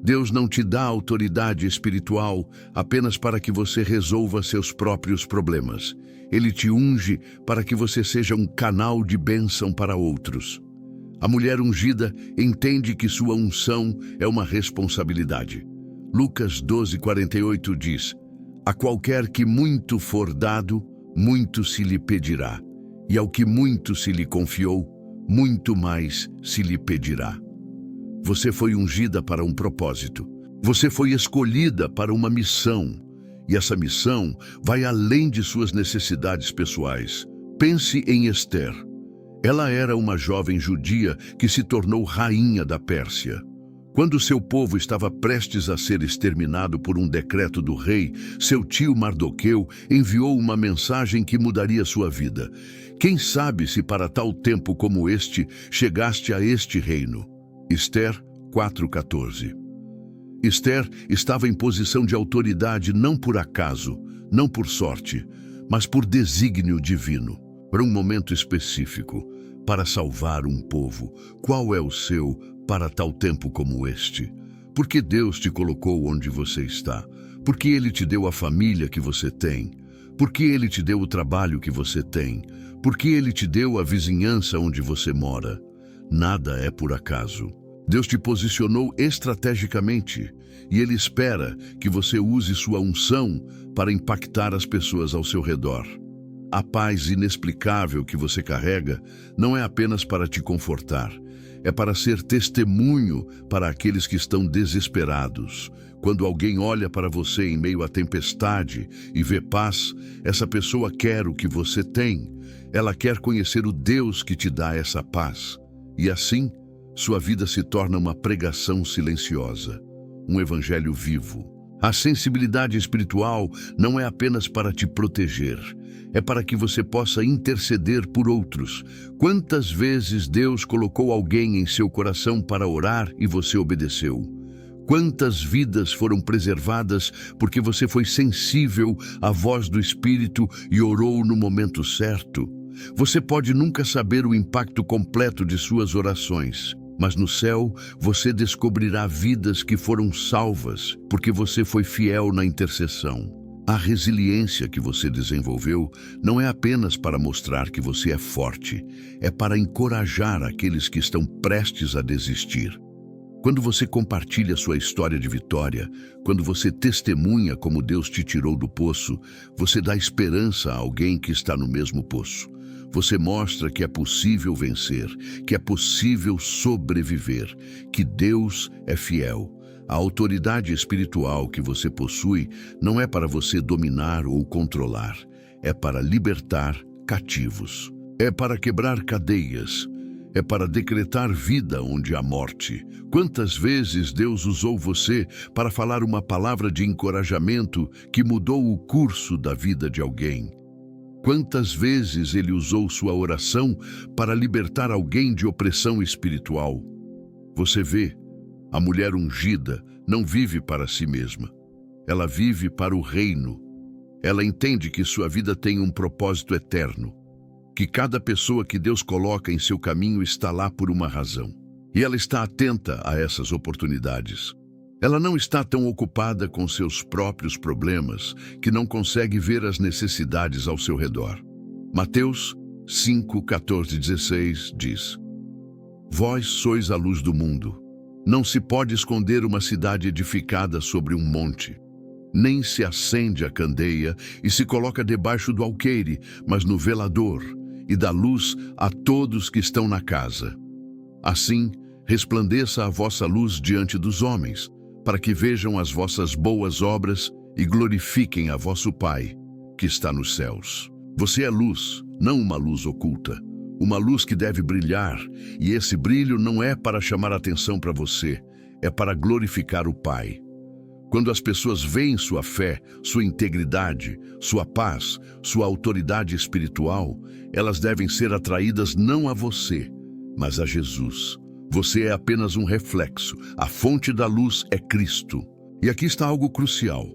Deus não te dá autoridade espiritual apenas para que você resolva seus próprios problemas. Ele te unge para que você seja um canal de bênção para outros. A mulher ungida entende que sua unção é uma responsabilidade. Lucas 12:48 diz: "A qualquer que muito for dado, muito se lhe pedirá, e ao que muito se lhe confiou, muito mais se lhe pedirá." Você foi ungida para um propósito. Você foi escolhida para uma missão. E essa missão vai além de suas necessidades pessoais. Pense em Esther. Ela era uma jovem judia que se tornou rainha da Pérsia. Quando seu povo estava prestes a ser exterminado por um decreto do rei, seu tio Mardoqueu enviou uma mensagem que mudaria sua vida. Quem sabe se para tal tempo como este chegaste a este reino? Esther 4:14. Esther estava em posição de autoridade não por acaso, não por sorte, mas por desígnio divino, para um momento específico, para salvar um povo. Qual é o seu para tal tempo como este? Por que Deus te colocou onde você está? Por que Ele te deu a família que você tem? Por que Ele te deu o trabalho que você tem? Por que Ele te deu a vizinhança onde você mora? Nada é por acaso. Deus te posicionou estrategicamente e Ele espera que você use sua unção para impactar as pessoas ao seu redor. A paz inexplicável que você carrega não é apenas para te confortar, é para ser testemunho para aqueles que estão desesperados. Quando alguém olha para você em meio à tempestade e vê paz, essa pessoa quer o que você tem. Ela quer conhecer o Deus que te dá essa paz. E assim, sua vida se torna uma pregação silenciosa, um evangelho vivo. A sensibilidade espiritual não é apenas para te proteger, é para que você possa interceder por outros. Quantas vezes Deus colocou alguém em seu coração para orar e você obedeceu? Quantas vidas foram preservadas porque você foi sensível à voz do Espírito e orou no momento certo? Você pode nunca saber o impacto completo de suas orações, mas no céu você descobrirá vidas que foram salvas porque você foi fiel na intercessão. A resiliência que você desenvolveu não é apenas para mostrar que você é forte, é para encorajar aqueles que estão prestes a desistir. Quando você compartilha sua história de vitória, quando você testemunha como Deus te tirou do poço, você dá esperança a alguém que está no mesmo poço. Você mostra que é possível vencer, que é possível sobreviver, que Deus é fiel. A autoridade espiritual que você possui não é para você dominar ou controlar, é para libertar cativos, é para quebrar cadeias, é para decretar vida onde há morte. Quantas vezes Deus usou você para falar uma palavra de encorajamento que mudou o curso da vida de alguém? Quantas vezes Ele usou sua oração para libertar alguém de opressão espiritual? Você vê, a mulher ungida não vive para si mesma. Ela vive para o reino. Ela entende que sua vida tem um propósito eterno, que cada pessoa que Deus coloca em seu caminho está lá por uma razão. E ela está atenta a essas oportunidades. Ela não está tão ocupada com seus próprios problemas que não consegue ver as necessidades ao seu redor. Mateus 5:14-16 diz: "Vós sois a luz do mundo. Não se pode esconder uma cidade edificada sobre um monte. Nem se acende a candeia e se coloca debaixo do alqueire, mas no velador, e dá luz a todos que estão na casa. Assim, resplandeça a vossa luz diante dos homens, para que vejam as vossas boas obras e glorifiquem a vosso Pai, que está nos céus." Você é luz, não uma luz oculta. Uma luz que deve brilhar, e esse brilho não é para chamar atenção para você, é para glorificar o Pai. Quando as pessoas veem sua fé, sua integridade, sua paz, sua autoridade espiritual, elas devem ser atraídas não a você, mas a Jesus. Você é apenas um reflexo. A fonte da luz é Cristo. E aqui está algo crucial.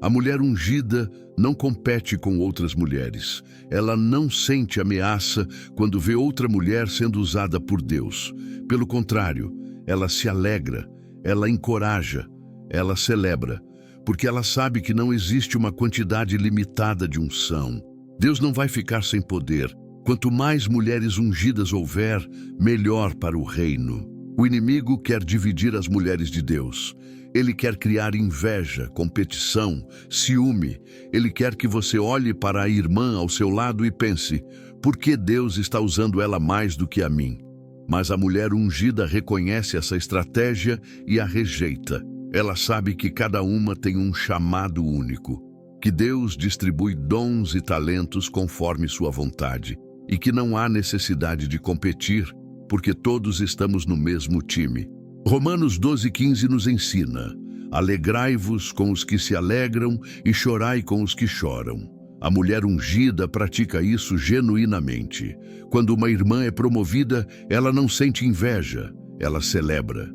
A mulher ungida não compete com outras mulheres. Ela não sente ameaça quando vê outra mulher sendo usada por Deus. Pelo contrário, ela se alegra, ela encoraja, ela celebra, porque ela sabe que não existe uma quantidade limitada de unção. Deus não vai ficar sem poder. Quanto mais mulheres ungidas houver, melhor para o reino. O inimigo quer dividir as mulheres de Deus. Ele quer criar inveja, competição, ciúme. Ele quer que você olhe para a irmã ao seu lado e pense: por que Deus está usando ela mais do que a mim? Mas a mulher ungida reconhece essa estratégia e a rejeita. Ela sabe que cada uma tem um chamado único, que Deus distribui dons e talentos conforme sua vontade, e que não há necessidade de competir, porque todos estamos no mesmo time. Romanos 12:15 nos ensina: alegrai-vos com os que se alegram e chorai com os que choram. A mulher ungida pratica isso genuinamente. Quando uma irmã é promovida, ela não sente inveja, ela celebra.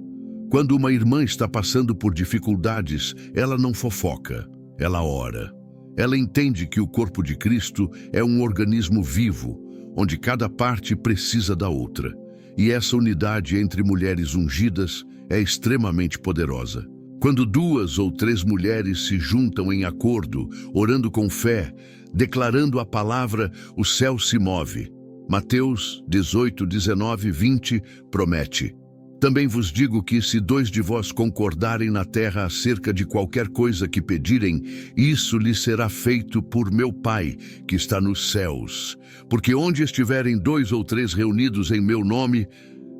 Quando uma irmã está passando por dificuldades, ela não fofoca, ela ora. Ela entende que o corpo de Cristo é um organismo vivo, onde cada parte precisa da outra. E essa unidade entre mulheres ungidas é extremamente poderosa. Quando 2 ou 3 mulheres se juntam em acordo, orando com fé, declarando a palavra, o céu se move. Mateus 18, 19, 20 promete: também vos digo que se 2 de vós concordarem na terra acerca de qualquer coisa que pedirem, isso lhes será feito por meu Pai, que está nos céus. Porque onde estiverem 2 ou 3 reunidos em meu nome,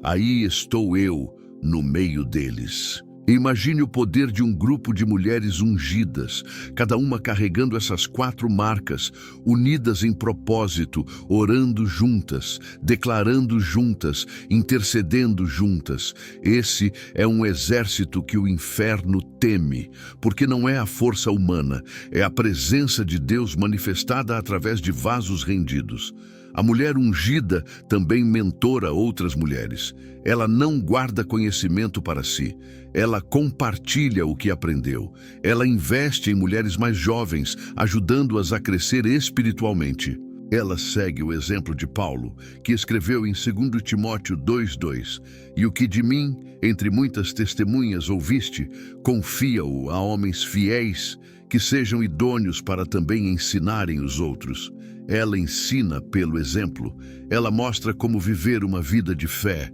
aí estou eu no meio deles. Imagine o poder de um grupo de mulheres ungidas, cada uma carregando essas 4 marcas, unidas em propósito, orando juntas, declarando juntas, intercedendo juntas. Esse é um exército que o inferno teme, porque não é a força humana, é a presença de Deus manifestada através de vasos rendidos. A mulher ungida também mentora outras mulheres. Ela não guarda conhecimento para si. Ela compartilha o que aprendeu. Ela investe em mulheres mais jovens, ajudando-as a crescer espiritualmente. Ela segue o exemplo de Paulo, que escreveu em 2 Timóteo 2:2: e o que de mim, entre muitas testemunhas, ouviste, confia-o a homens fiéis, que sejam idôneos para também ensinarem os outros. Ela ensina pelo exemplo. Ela mostra como viver uma vida de fé,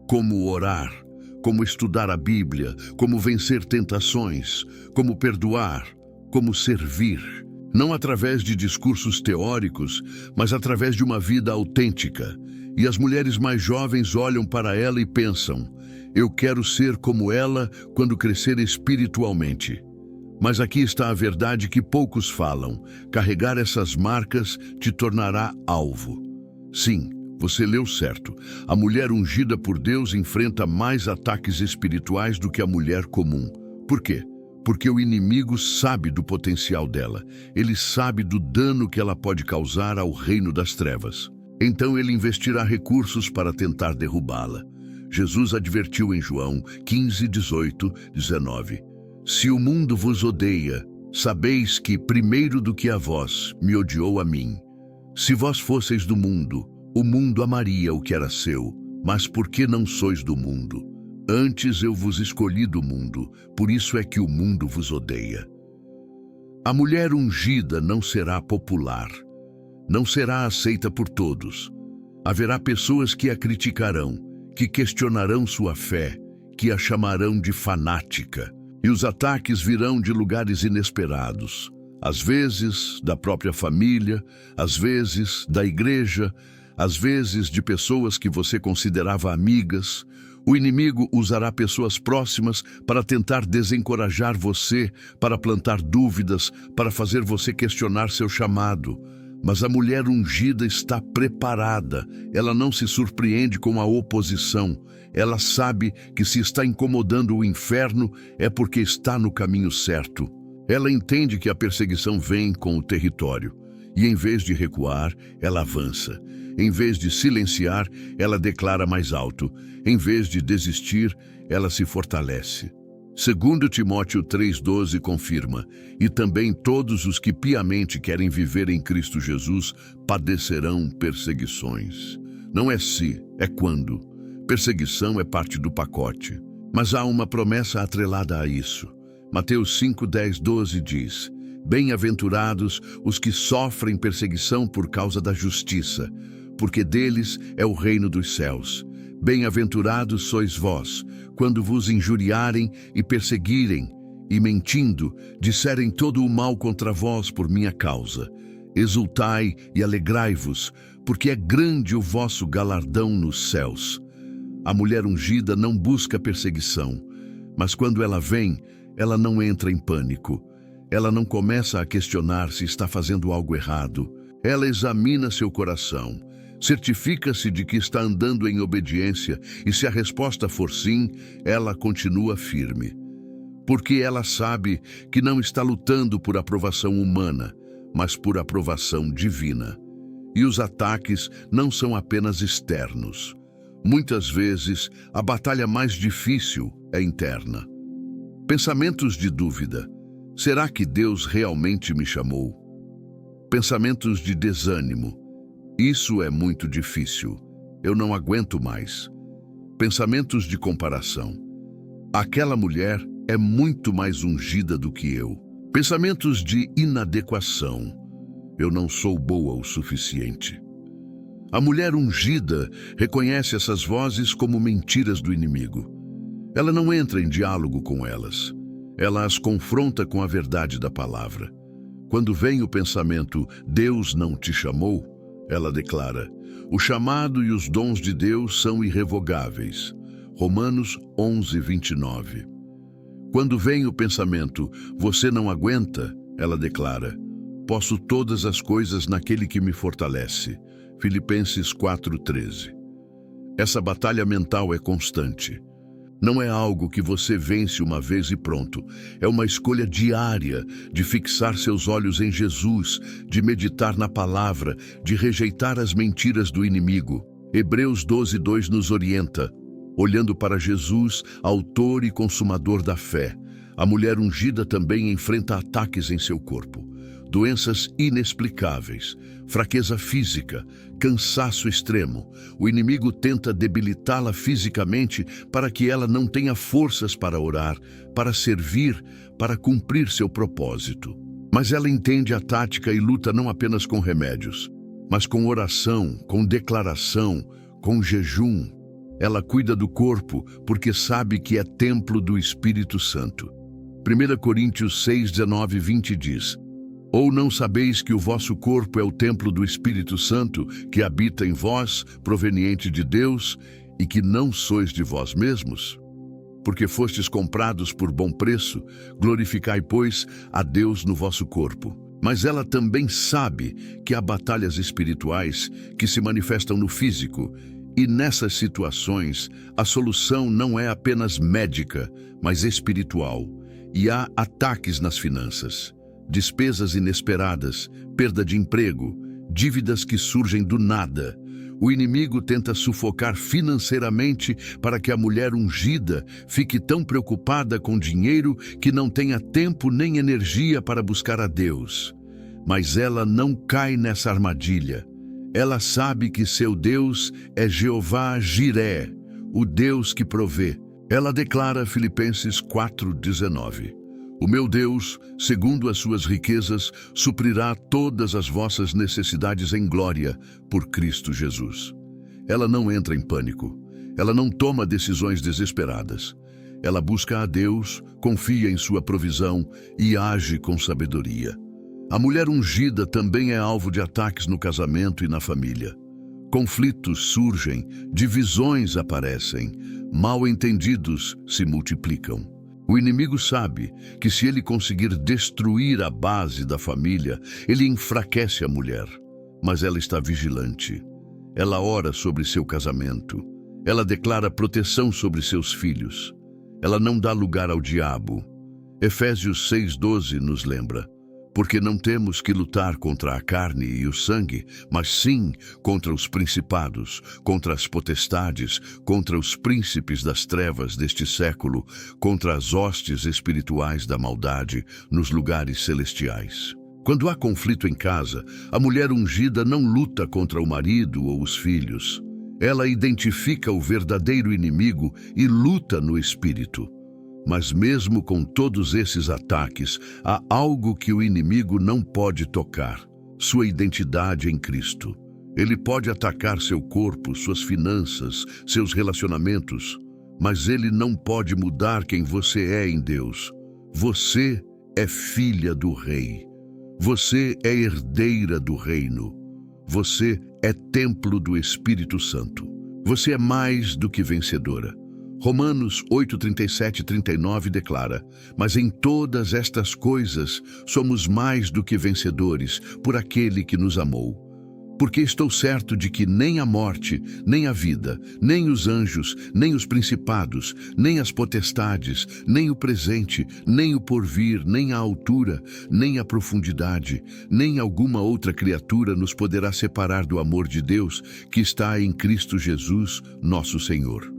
como orar, como estudar a Bíblia, como vencer tentações, como perdoar, como servir. Não através de discursos teóricos, mas através de uma vida autêntica. E as mulheres mais jovens olham para ela e pensam: eu quero ser como ela quando crescer espiritualmente. Mas aqui está a verdade que poucos falam: carregar essas marcas te tornará alvo. Sim, você leu certo. A mulher ungida por Deus enfrenta mais ataques espirituais do que a mulher comum. Por quê? Porque o inimigo sabe do potencial dela. Ele sabe do dano que ela pode causar ao reino das trevas. Então ele investirá recursos para tentar derrubá-la. Jesus advertiu em João 15, 18, 19: se o mundo vos odeia, sabeis que, primeiro do que a vós, me odiou a mim. Se vós fosseis do mundo, o mundo amaria o que era seu, mas porque não sois do mundo? Antes eu vos escolhi do mundo, por isso é que o mundo vos odeia. A mulher ungida não será popular, não será aceita por todos. Haverá pessoas que a criticarão, que questionarão sua fé, que a chamarão de fanática. E os ataques virão de lugares inesperados, às vezes da própria família, às vezes da igreja, às vezes de pessoas que você considerava amigas. O inimigo usará pessoas próximas para tentar desencorajar você, para plantar dúvidas, para fazer você questionar seu chamado. Mas a mulher ungida está preparada. Ela não se surpreende com a oposição. Ela sabe que se está incomodando o inferno é porque está no caminho certo. Ela entende que a perseguição vem com o território. E em vez de recuar, ela avança. Em vez de silenciar, ela declara mais alto. Em vez de desistir, ela se fortalece. 2 Timóteo 3,12 confirma: e também todos os que piamente querem viver em Cristo Jesus padecerão perseguições. Não é se, é quando. Perseguição é parte do pacote. Mas há uma promessa atrelada a isso. Mateus 5:10-12 diz: bem-aventurados os que sofrem perseguição por causa da justiça, porque deles é o reino dos céus. Bem-aventurados sois vós, quando vos injuriarem e perseguirem, e mentindo, disserem todo o mal contra vós por minha causa. Exultai e alegrai-vos, porque é grande o vosso galardão nos céus. A mulher ungida não busca perseguição, mas quando ela vem, ela não entra em pânico. Ela não começa a questionar se está fazendo algo errado. Ela examina seu coração. Certifica-se de que está andando em obediência e se a resposta for sim, ela continua firme. Porque ela sabe que não está lutando por aprovação humana, mas por aprovação divina. E os ataques não são apenas externos. Muitas vezes, a batalha mais difícil é interna. Pensamentos de dúvida. Será que Deus realmente me chamou? Pensamentos de desânimo. Isso é muito difícil. Eu não aguento mais. Pensamentos de comparação. Aquela mulher é muito mais ungida do que eu. Pensamentos de inadequação. Eu não sou boa o suficiente. A mulher ungida reconhece essas vozes como mentiras do inimigo. Ela não entra em diálogo com elas. Ela as confronta com a verdade da palavra. Quando vem o pensamento, Deus não te chamou, ela declara: o chamado e os dons de Deus são irrevogáveis. Romanos 11:29. Quando vem o pensamento, você não aguenta, ela declara: posso todas as coisas naquele que me fortalece. Filipenses 4:13. Essa batalha mental é constante. Não é algo que você vence uma vez e pronto. É uma escolha diária de fixar seus olhos em Jesus, de meditar na palavra, de rejeitar as mentiras do inimigo. Hebreus 12:2 nos orienta: olhando para Jesus, autor e consumador da fé. A mulher ungida também enfrenta ataques em seu corpo. Doenças inexplicáveis, fraqueza física, cansaço extremo. O inimigo tenta debilitá-la fisicamente para que ela não tenha forças para orar, para servir, para cumprir seu propósito. Mas ela entende a tática e luta não apenas com remédios, mas com oração, com declaração, com jejum. Ela cuida do corpo porque sabe que é templo do Espírito Santo. 1 Coríntios 6:19-20 diz: ou não sabeis que o vosso corpo é o templo do Espírito Santo, que habita em vós, proveniente de Deus, e que não sois de vós mesmos? Porque fostes comprados por bom preço, glorificai, pois, a Deus no vosso corpo. Mas ela também sabe que há batalhas espirituais que se manifestam no físico, e nessas situações a solução não é apenas médica, mas espiritual. E há ataques nas finanças. Despesas inesperadas, perda de emprego, dívidas que surgem do nada. O inimigo tenta sufocar financeiramente para que a mulher ungida fique tão preocupada com dinheiro que não tenha tempo nem energia para buscar a Deus. Mas ela não cai nessa armadilha. Ela sabe que seu Deus é Jeová Jiré, o Deus que provê. Ela declara Filipenses 4:19. O meu Deus, segundo as suas riquezas, suprirá todas as vossas necessidades em glória por Cristo Jesus. Ela não entra em pânico. Ela não toma decisões desesperadas. Ela busca a Deus, confia em sua provisão e age com sabedoria. A mulher ungida também é alvo de ataques no casamento e na família. Conflitos surgem, divisões aparecem, mal-entendidos se multiplicam. O inimigo sabe que se ele conseguir destruir a base da família, ele enfraquece a mulher. mas ela está vigilante. Ela ora sobre seu casamento. Ela declara proteção sobre seus filhos. Ela não dá lugar ao diabo. Efésios 6:12 nos lembra: porque não temos que lutar contra a carne e o sangue, mas sim contra os principados, contra as potestades, contra os príncipes das trevas deste século, contra as hostes espirituais da maldade nos lugares celestiais. Quando há conflito em casa, a mulher ungida não luta contra o marido ou os filhos. Ela identifica o verdadeiro inimigo e luta no espírito. Mas mesmo com todos esses ataques, há algo que o inimigo não pode tocar: sua identidade em Cristo. Ele pode atacar seu corpo, suas finanças, seus relacionamentos, mas ele não pode mudar quem você é em Deus. Você é filha do Rei. Você é herdeira do reino. Você é templo do Espírito Santo. Você é mais do que vencedora. Romanos 8:37 e 39 declara: mas em todas estas coisas somos mais do que vencedores por aquele que nos amou. Porque estou certo de que nem a morte, nem a vida, nem os anjos, nem os principados, nem as potestades, nem o presente, nem o porvir, nem a altura, nem a profundidade, nem alguma outra criatura nos poderá separar do amor de Deus que está em Cristo Jesus, nosso Senhor.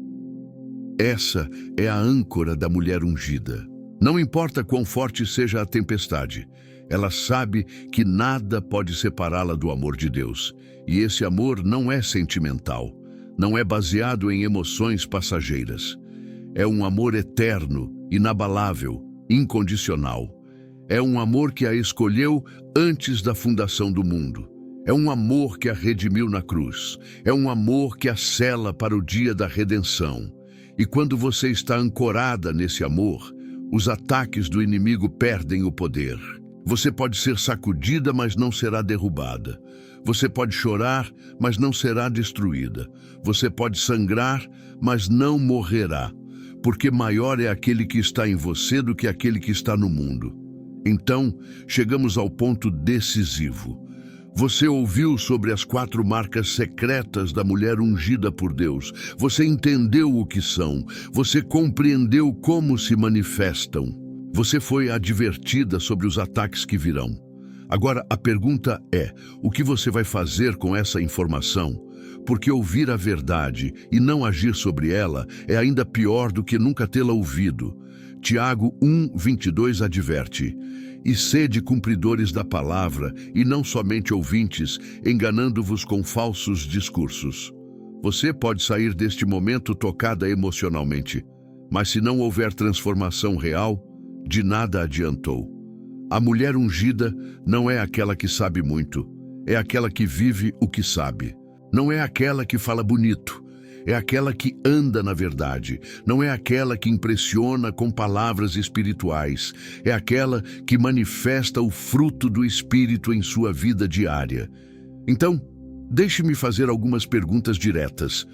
Essa é a âncora da mulher ungida. Não importa quão forte seja a tempestade, ela sabe que nada pode separá-la do amor de Deus. E esse amor não é sentimental, não é baseado em emoções passageiras. É um amor eterno, inabalável, incondicional. É um amor que a escolheu antes da fundação do mundo. É um amor que a redimiu na cruz. É um amor que a sela para o dia da redenção. E quando você está ancorada nesse amor, os ataques do inimigo perdem o poder. Você pode ser sacudida, mas não será derrubada. Você pode chorar, mas não será destruída. Você pode sangrar, mas não morrerá. Porque maior é aquele que está em você do que aquele que está no mundo. Então, chegamos ao ponto decisivo. Você ouviu sobre as 4 marcas secretas da mulher ungida por Deus. Você entendeu o que são. Você compreendeu como se manifestam. Você foi advertida sobre os ataques que virão. Agora, a pergunta é: o que você vai fazer com essa informação? Porque ouvir a verdade e não agir sobre ela é ainda pior do que nunca tê-la ouvido. Tiago 1:22 adverte: e sede cumpridores da palavra, e não somente ouvintes, enganando-vos com falsos discursos. Você pode sair deste momento tocada emocionalmente, mas se não houver transformação real, de nada adiantou. A mulher ungida não é aquela que sabe muito, é aquela que vive o que sabe. Não é aquela que fala bonito, é aquela que anda na verdade. Não é aquela que impressiona com palavras espirituais, é aquela que manifesta o fruto do Espírito em sua vida diária. Então, deixe-me fazer algumas perguntas diretas.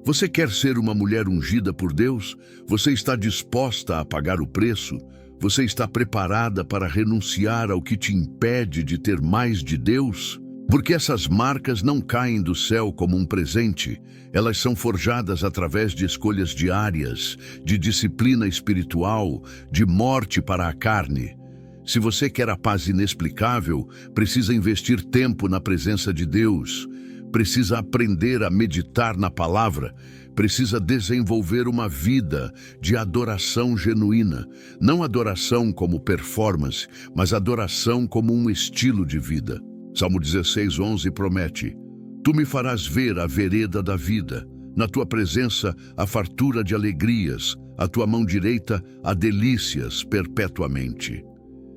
Você quer ser uma mulher ungida por Deus? Você está disposta a pagar o preço? Você está preparada para renunciar ao que te impede de ter mais de Deus? Porque essas marcas não caem do céu como um presente. Elas são forjadas através de escolhas diárias, de disciplina espiritual, de morte para a carne. Se você quer a paz inexplicável, precisa investir tempo na presença de Deus. Precisa aprender a meditar na palavra. Precisa desenvolver uma vida de adoração genuína. Não adoração como performance, mas adoração como um estilo de vida. Salmo 16:11 promete: tu me farás ver a vereda da vida. Na tua presença, a fartura de alegrias. A tua mão direita, há delícias perpetuamente.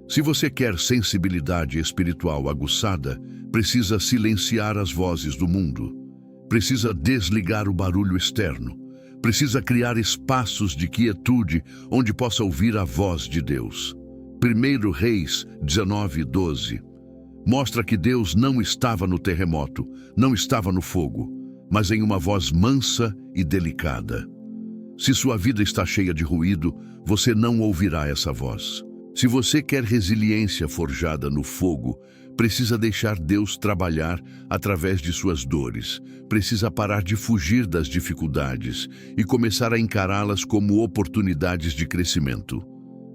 Se você quer sensibilidade espiritual aguçada, precisa silenciar as vozes do mundo. Precisa desligar o barulho externo. Precisa criar espaços de quietude onde possa ouvir a voz de Deus. 1 Reis 19:12 mostra que Deus não estava no terremoto, não estava no fogo, mas em uma voz mansa e delicada. Se sua vida está cheia de ruído, você não ouvirá essa voz. Se você quer resiliência forjada no fogo, Precisa deixar Deus trabalhar através de suas dores. Precisa parar de fugir das dificuldades e começar a encará-las como oportunidades de crescimento.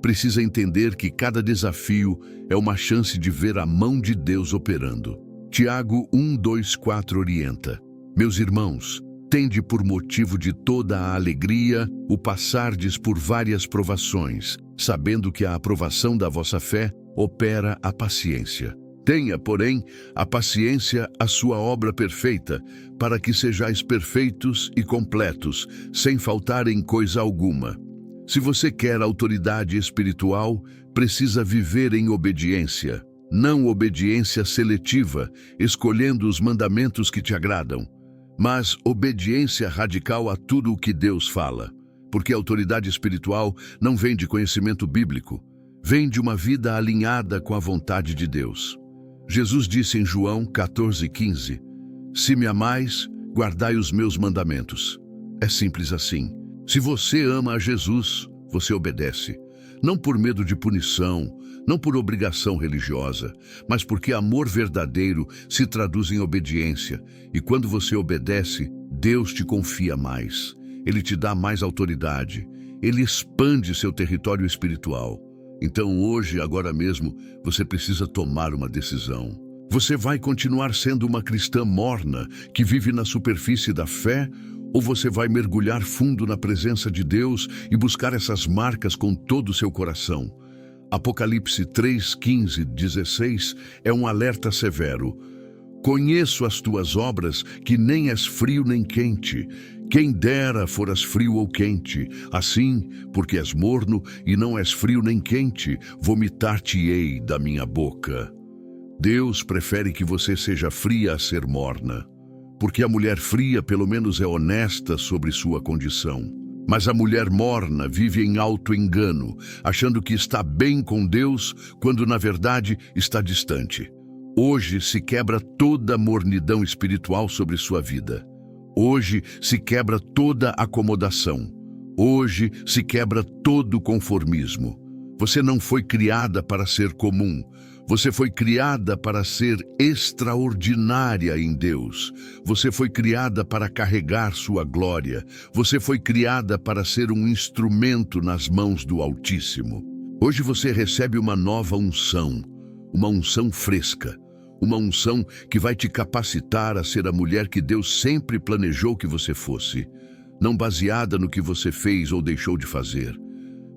Precisa entender que cada desafio é uma chance de ver a mão de Deus operando. Tiago 1:2-4 orienta: Meus irmãos, tende por motivo de toda a alegria o passardes por várias provações, sabendo que a aprovação da vossa fé opera a paciência. Tenha, porém, a paciência a sua obra perfeita, para que sejais perfeitos e completos, sem faltar em coisa alguma. Se você quer autoridade espiritual, precisa viver em obediência, não obediência seletiva, escolhendo os mandamentos que te agradam, mas obediência radical a tudo o que Deus fala, porque a autoridade espiritual não vem de conhecimento bíblico, vem de uma vida alinhada com a vontade de Deus. Jesus disse em João 14:15, Se me amais, guardai os meus mandamentos. É simples assim. Se você ama a Jesus, você obedece. Não por medo de punição, não por obrigação religiosa, mas porque amor verdadeiro se traduz em obediência. E quando você obedece, Deus te confia mais. Ele te dá mais autoridade. Ele expande seu território espiritual. Então hoje, agora mesmo, você precisa tomar uma decisão. Você vai continuar sendo uma cristã morna, que vive na superfície da fé, ou você vai mergulhar fundo na presença de Deus e buscar essas marcas com todo o seu coração? Apocalipse 3:15-16 é um alerta severo. Conheço as tuas obras, que nem és frio nem quente. Quem dera foras frio ou quente. Assim, porque és morno e não és frio nem quente, vomitar-te-ei da minha boca. Deus prefere que você seja fria a ser morna, porque a mulher fria pelo menos é honesta sobre sua condição. Mas a mulher morna vive em auto-engano, achando que está bem com Deus, quando na verdade está distante. Hoje se quebra toda a mornidão espiritual sobre sua vida. Hoje se quebra toda acomodação. Hoje se quebra todo conformismo. Você não foi criada para ser comum. Você foi criada para ser extraordinária em Deus. Você foi criada para carregar sua glória. Você foi criada para ser um instrumento nas mãos do Altíssimo. Hoje você recebe uma nova unção, uma unção fresca. Uma unção que vai te capacitar a ser a mulher que Deus sempre planejou que você fosse. Não baseada no que você fez ou deixou de fazer,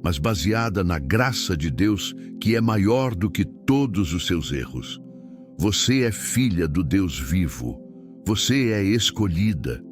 mas baseada na graça de Deus, que é maior do que todos os seus erros. Você é filha do Deus vivo. Você é escolhida.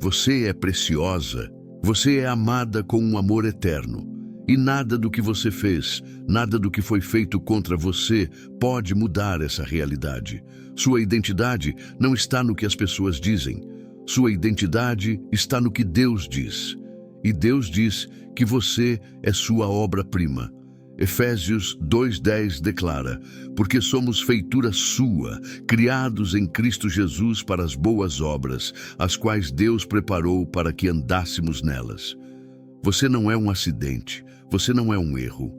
Você é preciosa. Você é amada com um amor eterno. E nada do que você fez, nada do que foi feito contra você pode mudar essa realidade. Sua identidade não está no que as pessoas dizem. Sua identidade está no que Deus diz. E Deus diz que você é sua obra-prima. Efésios 2:10 declara: Porque somos feitura sua, criados em Cristo Jesus para as boas obras, as quais Deus preparou para que andássemos nelas. Você não é um acidente, você não é um erro.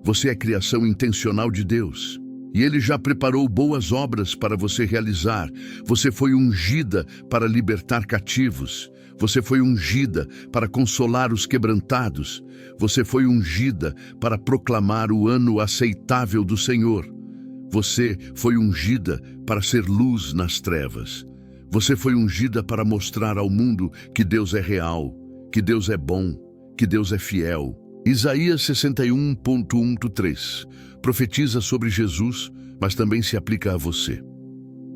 Você é criação intencional de Deus. E Ele já preparou boas obras para você realizar. Você foi ungida para libertar cativos. Você foi ungida para consolar os quebrantados. Você foi ungida para proclamar o ano aceitável do Senhor. Você foi ungida para ser luz nas trevas. Você foi ungida para mostrar ao mundo que Deus é real, que Deus é bom, que Deus é fiel. Isaías 61:1-3 profetiza sobre Jesus, mas também se aplica a você.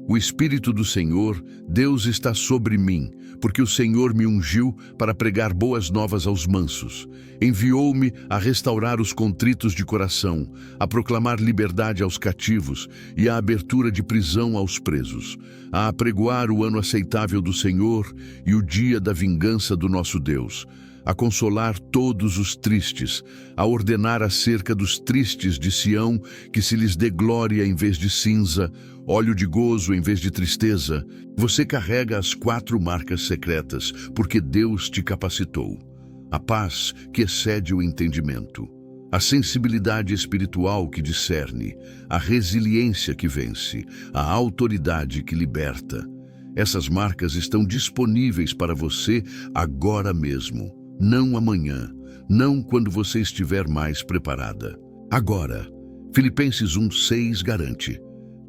O Espírito do Senhor, Deus está sobre mim, porque o Senhor me ungiu para pregar boas novas aos mansos. Enviou-me a restaurar os contritos de coração, a proclamar liberdade aos cativos e a abertura de prisão aos presos, a apregoar o ano aceitável do Senhor e o dia da vingança do nosso Deus, a consolar todos os tristes, a ordenar acerca dos tristes de Sião que se lhes dê glória em vez de cinza, óleo de gozo em vez de tristeza. Você carrega as 4 marcas secretas, porque Deus te capacitou. A paz que excede o entendimento, A sensibilidade espiritual que discerne, a resiliência que vence, a autoridade que liberta. Essas marcas estão disponíveis para você agora mesmo, não amanhã, não quando você estiver mais preparada. Agora, Filipenses 1:6 garante: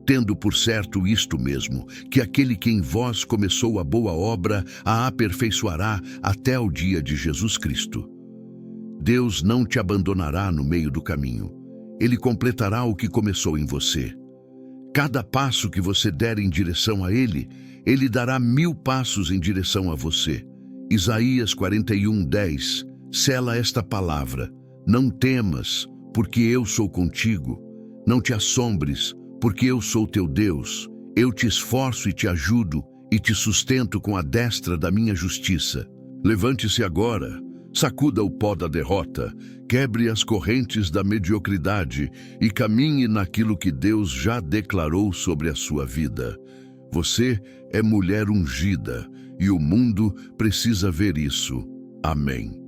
tendo por certo isto mesmo, que aquele que em vós começou a boa obra a aperfeiçoará até o dia de Jesus Cristo. Deus não te abandonará no meio do caminho. Ele completará o que começou em você. Cada passo que você der em direção a Ele, Ele dará 1000 passos em direção a você. Isaías 41:10 sela esta palavra: não temas, porque eu sou contigo. Não te assombres, porque eu sou teu Deus. Eu te esforço e te ajudo, e te sustento com a destra da minha justiça. Levante-se agora, sacuda o pó da derrota, quebre as correntes da mediocridade e caminhe naquilo que Deus já declarou sobre a sua vida. Você é mulher ungida, e o mundo precisa ver isso. Amém.